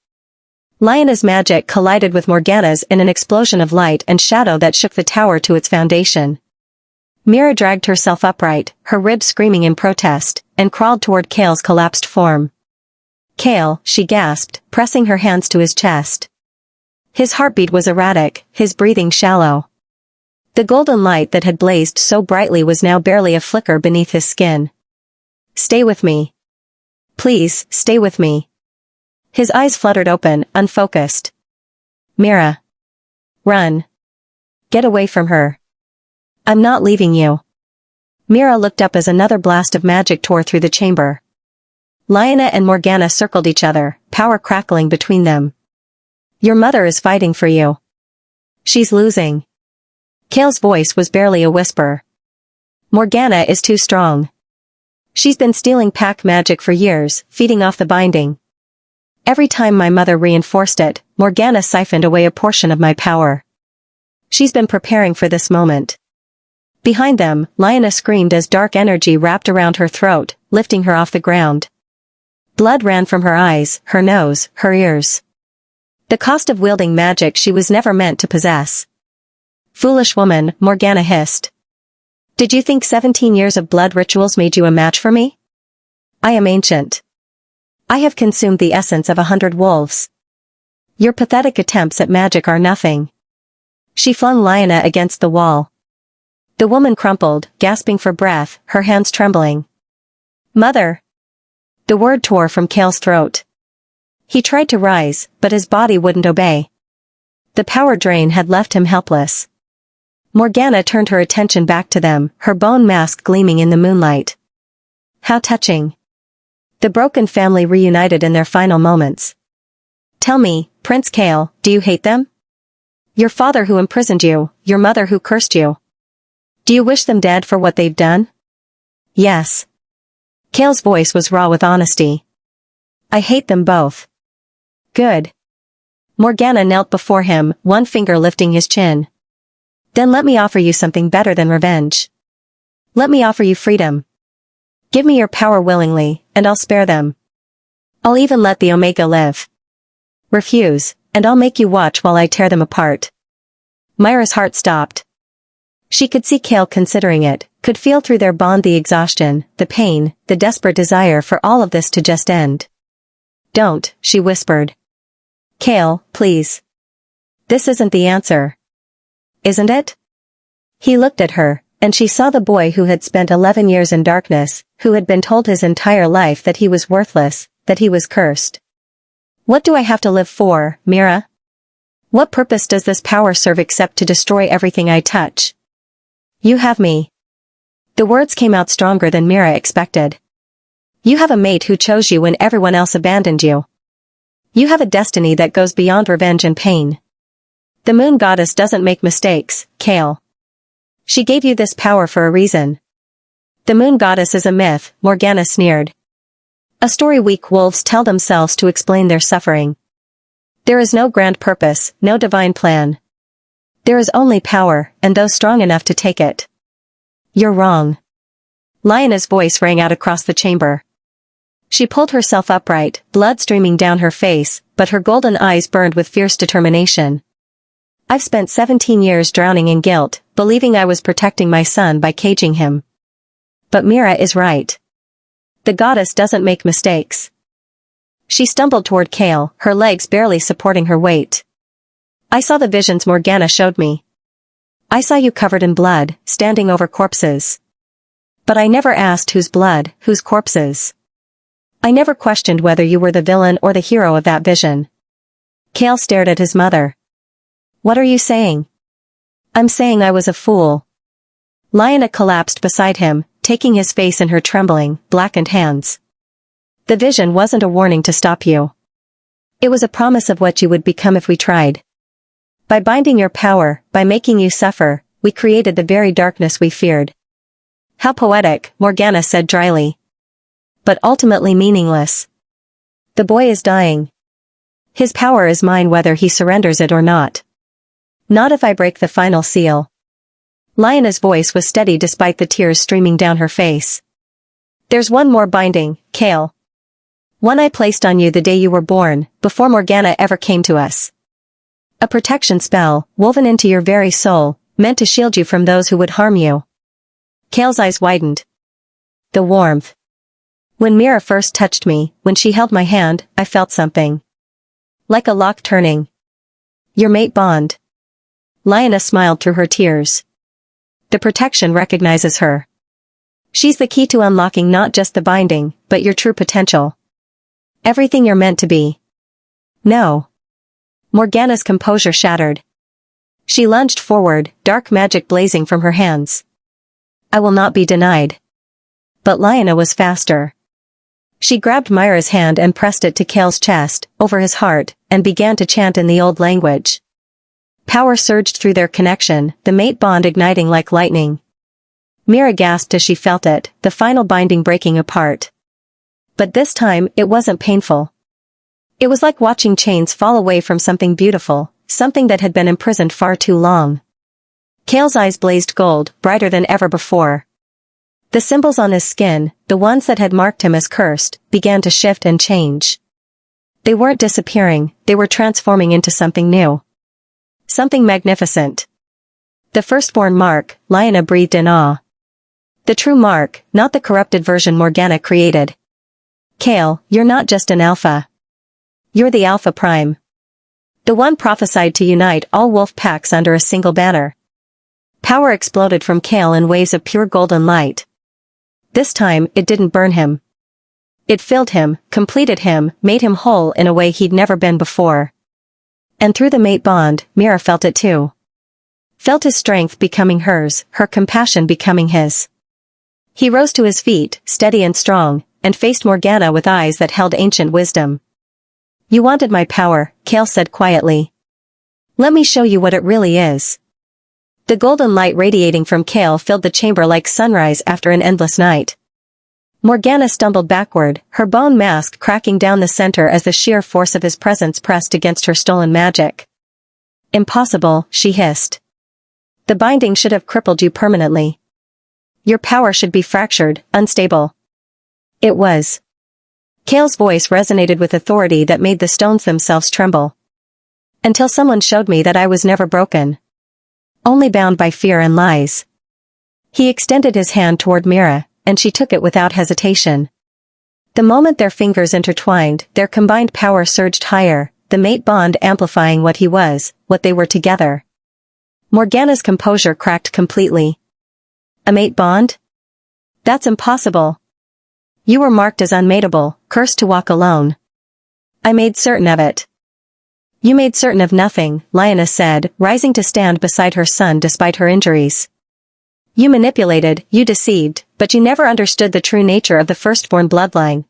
Lyanna's magic collided with Morgana's in an explosion of light and shadow that shook the tower to its foundation. Mira dragged herself upright, her ribs screaming in protest, and crawled toward Cale's collapsed form. Cale, she gasped, pressing her hands to his chest. His heartbeat was erratic, his breathing shallow. The golden light that had blazed so brightly was now barely a flicker beneath his skin. Stay with me. Please, stay with me. His eyes fluttered open, unfocused. Mira. Run. Get away from her. I'm not leaving you. Mira looked up as another blast of magic tore through the chamber. Lyanna and Morgana circled each other, power crackling between them. Your mother is fighting for you. She's losing. Cale's voice was barely a whisper. Morgana is too strong. She's been stealing pack magic for years, feeding off the binding. Every time my mother reinforced it, Morgana siphoned away a portion of my power. She's been preparing for this moment. Behind them, Lyanna screamed as dark energy wrapped around her throat, lifting her off the ground. Blood ran from her eyes, her nose, her ears. The cost of wielding magic she was never meant to possess. Foolish woman, Morgana hissed. Did you think 17 years of blood rituals made you a match for me? I am ancient. I have consumed the essence of 100 wolves. Your pathetic attempts at magic are nothing. She flung Lyanna against the wall. The woman crumpled, gasping for breath, her hands trembling. Mother! The word tore from Cale's throat. He tried to rise, but his body wouldn't obey. The power drain had left him helpless. Morgana turned her attention back to them, her bone mask gleaming in the moonlight. How touching. The broken family reunited in their final moments. Tell me, Prince Cale, do you hate them? Your father who imprisoned you, your mother who cursed you. Do you wish them dead for what they've done? Yes. Cale's voice was raw with honesty. I hate them both. Good. Morgana knelt before him, one finger lifting his chin. Then let me offer you something better than revenge. Let me offer you freedom. Give me your power willingly, and I'll spare them. I'll even let the Omega live. Refuse, and I'll make you watch while I tear them apart. Myra's heart stopped. She could see Cale considering it, could feel through their bond the exhaustion, the pain, the desperate desire for all of this to just end. Don't, she whispered. Cale, please. This isn't the answer. Isn't it? He looked at her, and she saw the boy who had spent 11 years in darkness, who had been told his entire life that he was worthless, that he was cursed. What do I have to live for, Mira? What purpose does this power serve except to destroy everything I touch? You have me. The words came out stronger than Mira expected. You have a mate who chose you when everyone else abandoned you. You have a destiny that goes beyond revenge and pain. The moon goddess doesn't make mistakes, Kale. She gave you this power for a reason. The moon goddess is a myth, Morgana sneered. A story weak wolves tell themselves to explain their suffering. There is no grand purpose, no divine plan. There is only power, and those strong enough to take it. You're wrong. Liona's voice rang out across the chamber. She pulled herself upright, blood streaming down her face, but her golden eyes burned with fierce determination. I've spent 17 years drowning in guilt, believing I was protecting my son by caging him. But Mira is right. The goddess doesn't make mistakes. She stumbled toward Kale, her legs barely supporting her weight. I saw the visions Morgana showed me. I saw you covered in blood, standing over corpses. But I never asked whose blood, whose corpses. I never questioned whether you were the villain or the hero of that vision. Kale stared at his mother. What are you saying? I'm saying I was a fool. Liona collapsed beside him, taking his face in her trembling, blackened hands. The vision wasn't a warning to stop you. It was a promise of what you would become if we tried. By binding your power, by making you suffer, we created the very darkness we feared. How poetic, Morgana said dryly. But ultimately meaningless. The boy is dying. His power is mine whether he surrenders it or not. Not if I break the final seal. Liona's voice was steady despite the tears streaming down her face. There's one more binding, Kale. One I placed on you the day you were born, before Morgana ever came to us. A protection spell, woven into your very soul, meant to shield you from those who would harm you. Kale's eyes widened. The warmth. When Mira first touched me, when she held my hand, I felt something. Like a lock turning. Your mate bond. Liona smiled through her tears. The protection recognizes her. She's the key to unlocking not just the binding, but your true potential. Everything you're meant to be. No. Morgana's composure shattered. She lunged forward, dark magic blazing from her hands. I will not be denied. But Liona was faster. She grabbed Myra's hand and pressed it to Kale's chest, over his heart, and began to chant in the old language. Power surged through their connection, the mate bond igniting like lightning. Mira gasped as she felt it, the final binding breaking apart. But this time, it wasn't painful. It was like watching chains fall away from something beautiful, something that had been imprisoned far too long. Kale's eyes blazed gold, brighter than ever before. The symbols on his skin, the ones that had marked him as cursed, began to shift and change. They weren't disappearing, they were transforming into something new. Something magnificent. The firstborn mark, Liona breathed in awe. The true mark, not the corrupted version Morgana created. Kale, you're not just an alpha. You're the Alpha Prime. The one prophesied to unite all wolf packs under a single banner. Power exploded from Kale in waves of pure golden light. This time, it didn't burn him. It filled him, completed him, made him whole in a way he'd never been before. And through the mate bond, Mira felt it too. Felt his strength becoming hers, her compassion becoming his. He rose to his feet, steady and strong, and faced Morgana with eyes that held ancient wisdom. You wanted my power, Kale said quietly. Let me show you what it really is. The golden light radiating from Kale filled the chamber like sunrise after an endless night. Morgana stumbled backward, her bone mask cracking down the center as the sheer force of his presence pressed against her stolen magic. Impossible, she hissed. The binding should have crippled you permanently. Your power should be fractured, unstable. It was. Kale's voice resonated with authority that made the stones themselves tremble. Until someone showed me that I was never broken. Only bound by fear and lies. He extended his hand toward Mira, and she took it without hesitation. The moment their fingers intertwined, their combined power surged higher, the mate bond amplifying what he was, what they were together. Morgana's composure cracked completely. A mate bond? That's impossible. You were marked as unmateable, cursed to walk alone. I made certain of it. You made certain of nothing, Lioness said, rising to stand beside her son despite her injuries. You manipulated, you deceived, but you never understood the true nature of the firstborn bloodline.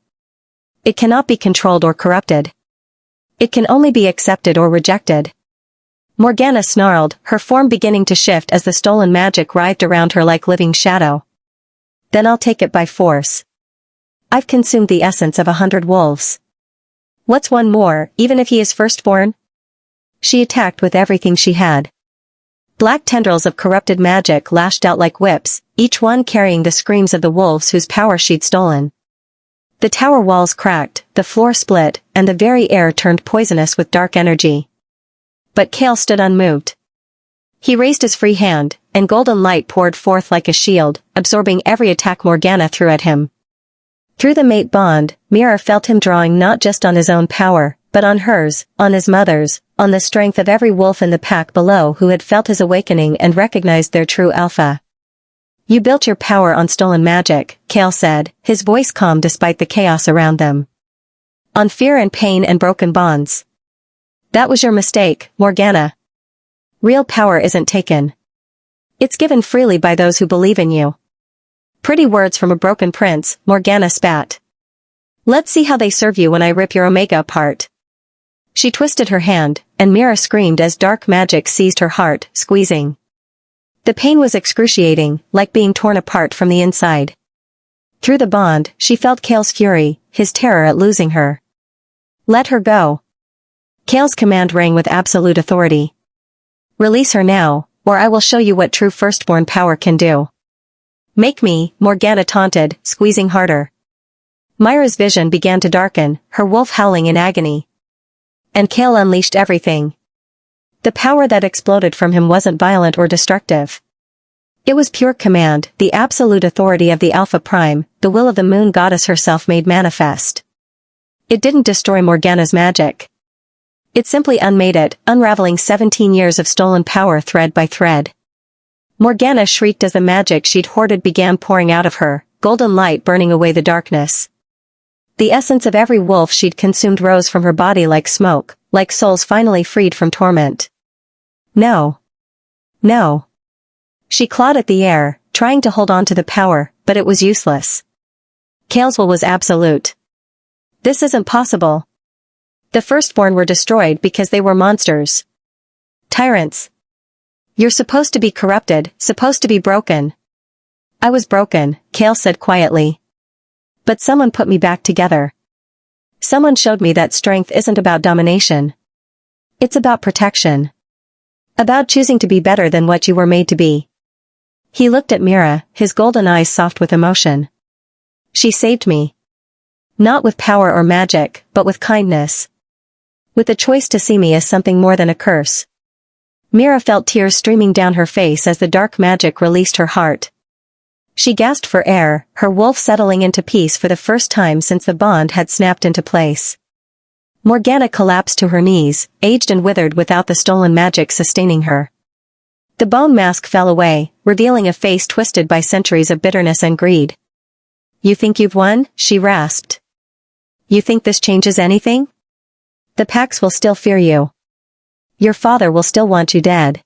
It cannot be controlled or corrupted. It can only be accepted or rejected. Morgana snarled, her form beginning to shift as the stolen magic writhed around her like living shadow. Then I'll take it by force. I've consumed the essence of 100 wolves. What's one more, even if he is firstborn? She attacked with everything she had. Black tendrils of corrupted magic lashed out like whips, each one carrying the screams of the wolves whose power she'd stolen. The tower walls cracked, the floor split, and the very air turned poisonous with dark energy. But Kale stood unmoved. He raised his free hand, and golden light poured forth like a shield, absorbing every attack Morgana threw at him. Through the mate bond, Mira felt him drawing not just on his own power, but on hers, on his mother's, on the strength of every wolf in the pack below who had felt his awakening and recognized their true alpha. You built your power on stolen magic, Kale said, his voice calm despite the chaos around them. On fear and pain and broken bonds. That was your mistake, Morgana. Real power isn't taken. It's given freely by those who believe in you. Pretty words from a broken prince, Morgana spat. Let's see how they serve you when I rip your omega apart. She twisted her hand, and Mira screamed as dark magic seized her heart, squeezing. The pain was excruciating, like being torn apart from the inside. Through the bond, she felt Kale's fury, his terror at losing her. Let her go. Kale's command rang with absolute authority. Release her now, or I will show you what true firstborn power can do. Make me, Morgana taunted, squeezing harder. Myra's vision began to darken, her wolf howling in agony. And Kale unleashed everything. The power that exploded from him wasn't violent or destructive. It was pure command, the absolute authority of the Alpha Prime, the will of the moon goddess herself made manifest. It didn't destroy Morgana's magic. It simply unmade it, unraveling 17 years of stolen power thread by thread. Morgana shrieked as the magic she'd hoarded began pouring out of her, golden light burning away the darkness. The essence of every wolf she'd consumed rose from her body like smoke, like souls finally freed from torment. No. No. She clawed at the air, trying to hold on to the power, but it was useless. Kale's will was absolute. This isn't possible. The firstborn were destroyed because they were monsters. Tyrants. You're supposed to be corrupted, supposed to be broken. I was broken, Kale said quietly. But someone put me back together. Someone showed me that strength isn't about domination. It's about protection. About choosing to be better than what you were made to be. He looked at Mira, his golden eyes soft with emotion. She saved me. Not with power or magic, but with kindness. With the choice to see me as something more than a curse. Mira felt tears streaming down her face as the dark magic released her heart. She gasped for air, her wolf settling into peace for the first time since the bond had snapped into place. Morgana collapsed to her knees, aged and withered without the stolen magic sustaining her. The bone mask fell away, revealing a face twisted by centuries of bitterness and greed. You think you've won? She rasped. You think this changes anything? The Pax will still fear you. Your father will still want you dead.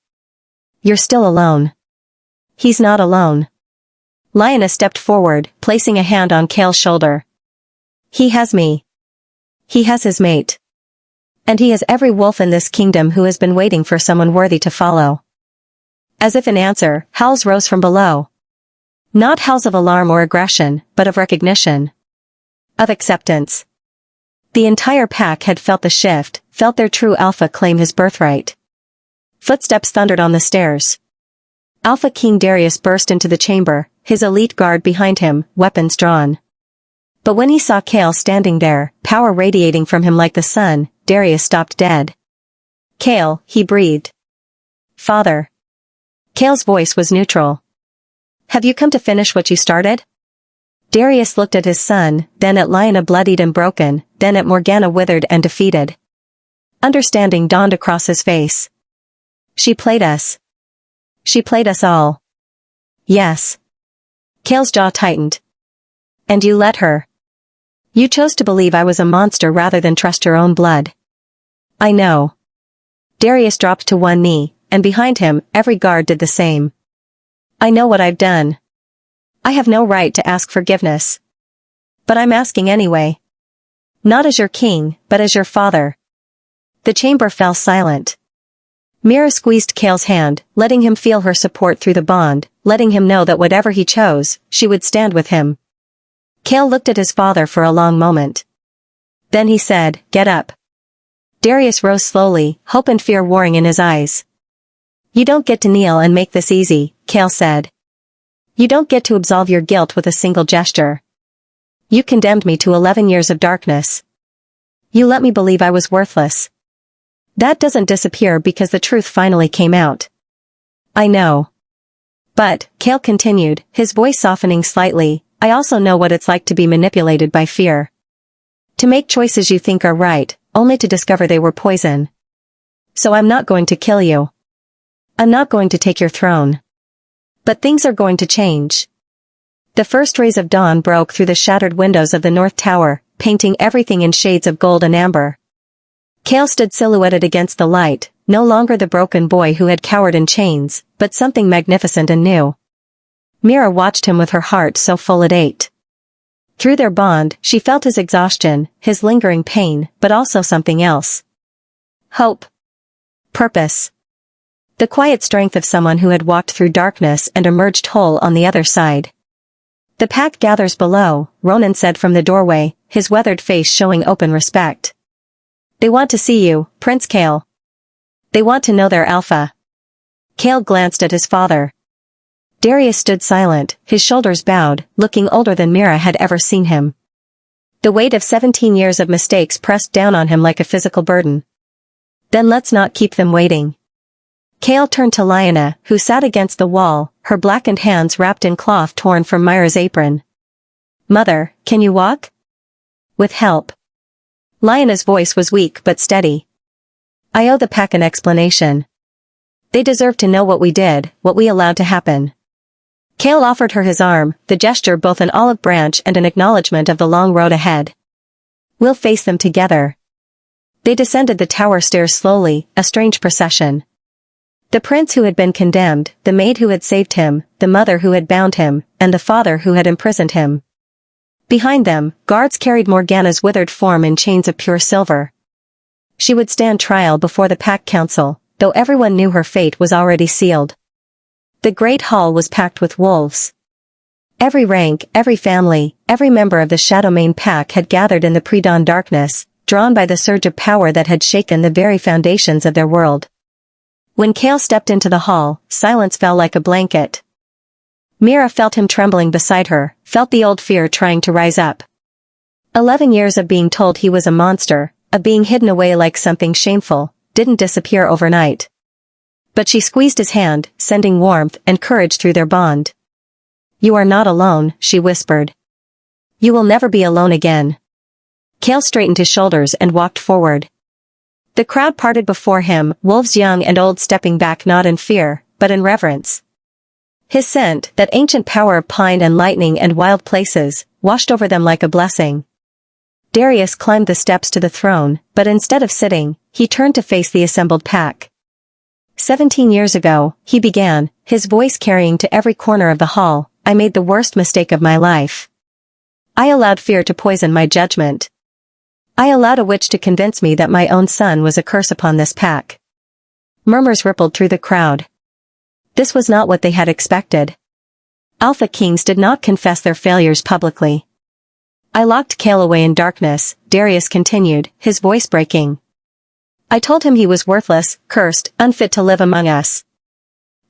You're still alone. He's not alone. Lioness stepped forward, placing a hand on Kale's shoulder. He has me. He has his mate. And he has every wolf in this kingdom who has been waiting for someone worthy to follow. As if in answer, howls rose from below. Not howls of alarm or aggression, but of recognition. Of acceptance. The entire pack had felt the shift, felt their true alpha claim his birthright. Footsteps thundered on the stairs. Alpha King Darius burst into the chamber, his elite guard behind him, weapons drawn. But when he saw Kale standing there, power radiating from him like the sun, Darius stopped dead. Kale, he breathed. Father. Kale's voice was neutral. Have you come to finish what you started? Darius looked at his son, then at Lioness bloodied and broken, then at Morgana withered and defeated. Understanding dawned across his face. She played us. She played us all. Yes. Kale's jaw tightened. And you let her. You chose to believe I was a monster rather than trust your own blood. I know. Darius dropped to one knee, and behind him, every guard did the same. I know what I've done. I have no right to ask forgiveness. But I'm asking anyway. Not as your king, but as your father. The chamber fell silent. Mira squeezed Kale's hand, letting him feel her support through the bond, letting him know that whatever he chose, she would stand with him. Kale looked at his father for a long moment. Then he said, "Get up." Darius rose slowly, hope and fear warring in his eyes. You don't get to kneel and make this easy, Kale said. You don't get to absolve your guilt with a single gesture. You condemned me to 11 years of darkness. You let me believe I was worthless. That doesn't disappear because the truth finally came out. I know. But, Kale continued, his voice softening slightly, I also know what it's like to be manipulated by fear. To make choices you think are right, only to discover they were poison. So I'm not going to kill you. I'm not going to take your throne. But things are going to change. The first rays of dawn broke through the shattered windows of the North Tower, painting everything in shades of gold and amber. Kale stood silhouetted against the light, no longer the broken boy who had cowered in chains, but something magnificent and new. Mira watched him with her heart so full it ached. Through their bond, she felt his exhaustion, his lingering pain, but also something else. Hope. Purpose. The quiet strength of someone who had walked through darkness and emerged whole on the other side. The pack gathers below, Ronan said from the doorway, his weathered face showing open respect. They want to see you, Prince Kale. They want to know their alpha. Kale glanced at his father. Darius stood silent, his shoulders bowed, looking older than Mira had ever seen him. The weight of 17 years of mistakes pressed down on him like a physical burden. Then let's not keep them waiting. Kale turned to Lyanna, who sat against the wall, her blackened hands wrapped in cloth torn from Myra's apron. Mother, can you walk? With help. Lyanna's voice was weak but steady. I owe the pack an explanation. They deserve to know what we did, what we allowed to happen. Kale offered her his arm, the gesture both an olive branch and an acknowledgement of the long road ahead. We'll face them together. They descended the tower stairs slowly, a strange procession. The prince who had been condemned, the maid who had saved him, the mother who had bound him, and the father who had imprisoned him. Behind them, guards carried Morgana's withered form in chains of pure silver. She would stand trial before the Pack Council, though everyone knew her fate was already sealed. The great hall was packed with wolves. Every rank, every family, every member of the Shadowmane pack had gathered in the pre-dawn darkness, drawn by the surge of power that had shaken the very foundations of their world. When Kale stepped into the hall, silence fell like a blanket. Mira felt him trembling beside her, felt the old fear trying to rise up. 11 years of being told he was a monster, of being hidden away like something shameful, didn't disappear overnight. But she squeezed his hand, sending warmth and courage through their bond. You are not alone, she whispered. You will never be alone again. Kale straightened his shoulders and walked forward. The crowd parted before him, wolves young and old stepping back not in fear, but in reverence. His scent, that ancient power of pine and lightning and wild places, washed over them like a blessing. Darius climbed the steps to the throne, but instead of sitting, he turned to face the assembled pack. 17 years ago, he began, his voice carrying to every corner of the hall, I made the worst mistake of my life. I allowed fear to poison my judgment. I allowed a witch to convince me that my own son was a curse upon this pack. Murmurs rippled through the crowd. This was not what they had expected. Alpha Kings did not confess their failures publicly. I locked Kale away in darkness, Darius continued, his voice breaking. I told him he was worthless, cursed, unfit to live among us.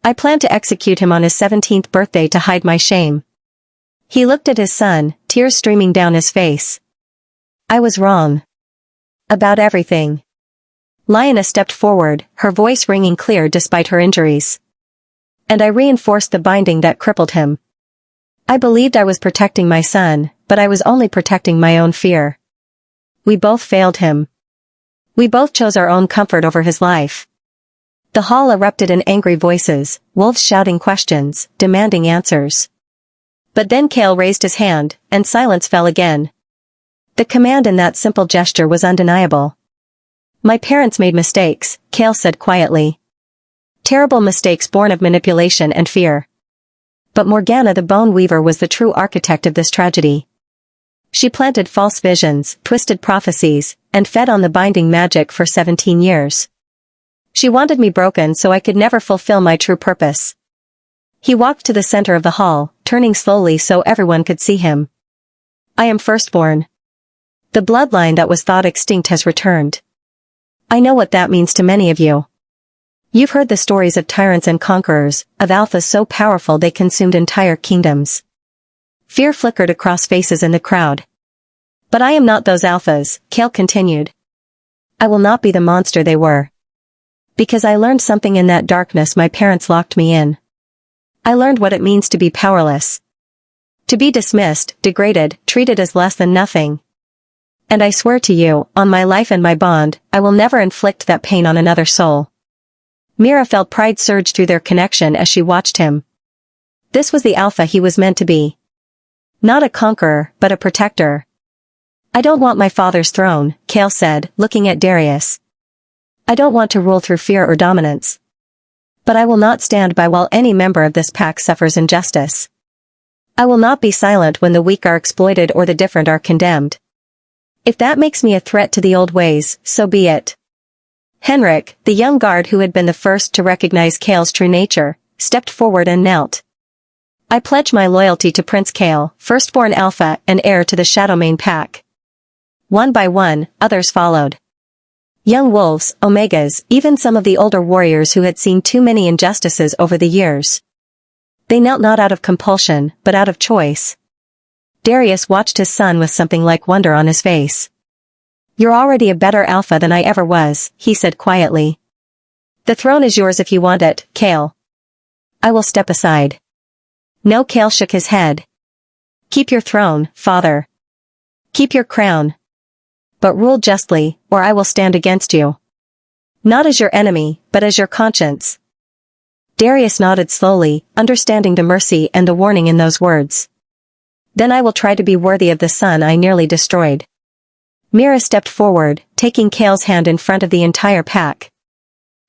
I planned to execute him on his 17th birthday to hide my shame. He looked at his son, tears streaming down his face. I was wrong. About everything. Lyanna stepped forward, her voice ringing clear despite her injuries. And I reinforced the binding that crippled him. I believed I was protecting my son, but I was only protecting my own fear. We both failed him. We both chose our own comfort over his life. The hall erupted in angry voices, wolves shouting questions, demanding answers. But then Kale raised his hand, and silence fell again. The command in that simple gesture was undeniable. My parents made mistakes, Kale said quietly. Terrible mistakes born of manipulation and fear. But Morgana the Bone Weaver was the true architect of this tragedy. She planted false visions, twisted prophecies, and fed on the binding magic for 17 years. She wanted me broken so I could never fulfill my true purpose. He walked to the center of the hall, turning slowly so everyone could see him. I am firstborn. The bloodline that was thought extinct has returned. I know what that means to many of you. You've heard the stories of tyrants and conquerors, of alphas so powerful they consumed entire kingdoms. Fear flickered across faces in the crowd. But I am not those alphas, Kale continued. I will not be the monster they were. Because I learned something in that darkness my parents locked me in. I learned what it means to be powerless. To be dismissed, degraded, treated as less than nothing. And I swear to you, on my life and my bond, I will never inflict that pain on another soul. Mira felt pride surge through their connection as she watched him. This was the alpha he was meant to be. Not a conqueror, but a protector. I don't want my father's throne, Kale said, looking at Darius. I don't want to rule through fear or dominance. But I will not stand by while any member of this pack suffers injustice. I will not be silent when the weak are exploited or the different are condemned. If that makes me a threat to the old ways, so be it. Henrik, the young guard who had been the first to recognize Kale's true nature, stepped forward and knelt. I pledge my loyalty to Prince Kale, firstborn alpha and heir to the Shadowmane pack. One by one, others followed. Young wolves, omegas, even some of the older warriors who had seen too many injustices over the years. They knelt not out of compulsion, but out of choice. Darius watched his son with something like wonder on his face. You're already a better alpha than I ever was, he said quietly. The throne is yours if you want it, Kale. I will step aside. No, Kale shook his head. Keep your throne, father. Keep your crown. But rule justly, or I will stand against you. Not as your enemy, but as your conscience. Darius nodded slowly, understanding the mercy and the warning in those words. Then I will try to be worthy of the son I nearly destroyed. Mira stepped forward, taking Kale's hand in front of the entire pack.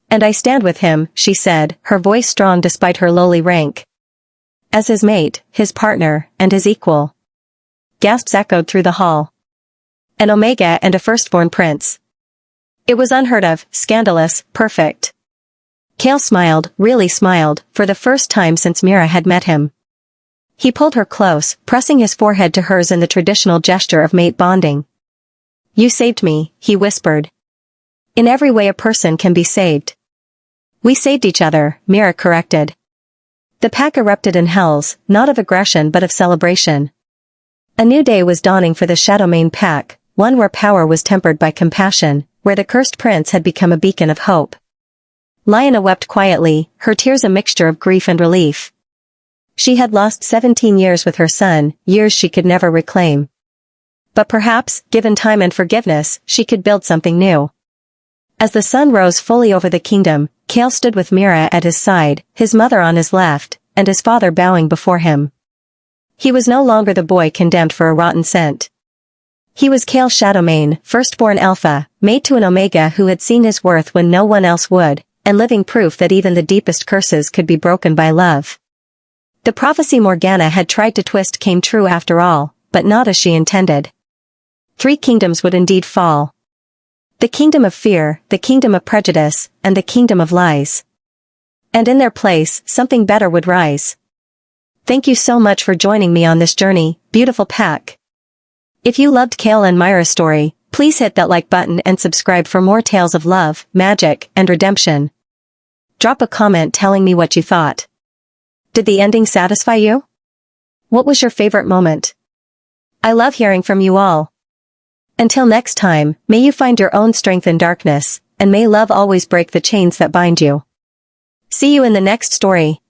And I stand with him, she said, her voice strong despite her lowly rank. As his mate, his partner, and his equal. Gasps echoed through the hall. An Omega and a firstborn prince. It was unheard of, scandalous, perfect. Kale smiled, really smiled, for the first time since Mira had met him. He pulled her close, pressing his forehead to hers in the traditional gesture of mate bonding. You saved me, he whispered. In every way a person can be saved. We saved each other, Mira corrected. The pack erupted in howls, not of aggression but of celebration. A new day was dawning for the Shadowmane pack, one where power was tempered by compassion, where the cursed prince had become a beacon of hope. Lyanna wept quietly, her tears a mixture of grief and relief. She had lost 17 years with her son, years she could never reclaim. But perhaps, given time and forgiveness, she could build something new. As the sun rose fully over the kingdom, Kale stood with Mira at his side, his mother on his left, and his father bowing before him. He was no longer the boy condemned for a rotten scent. He was Kale Shadowmane, firstborn alpha, mate to an Omega who had seen his worth when no one else would, and living proof that even the deepest curses could be broken by love. The prophecy Morgana had tried to twist came true after all, but not as she intended. 3 kingdoms would indeed fall. The kingdom of fear, the kingdom of prejudice, and the kingdom of lies. And in their place, something better would rise. Thank you so much for joining me on this journey, beautiful pack. If you loved Kale and Myra's story, please hit that like button and subscribe for more tales of love, magic, and redemption. Drop a comment telling me what you thought. Did the ending satisfy you? What was your favorite moment? I love hearing from you all. Until next time, may you find your own strength in darkness, and may love always break the chains that bind you. See you in the next story.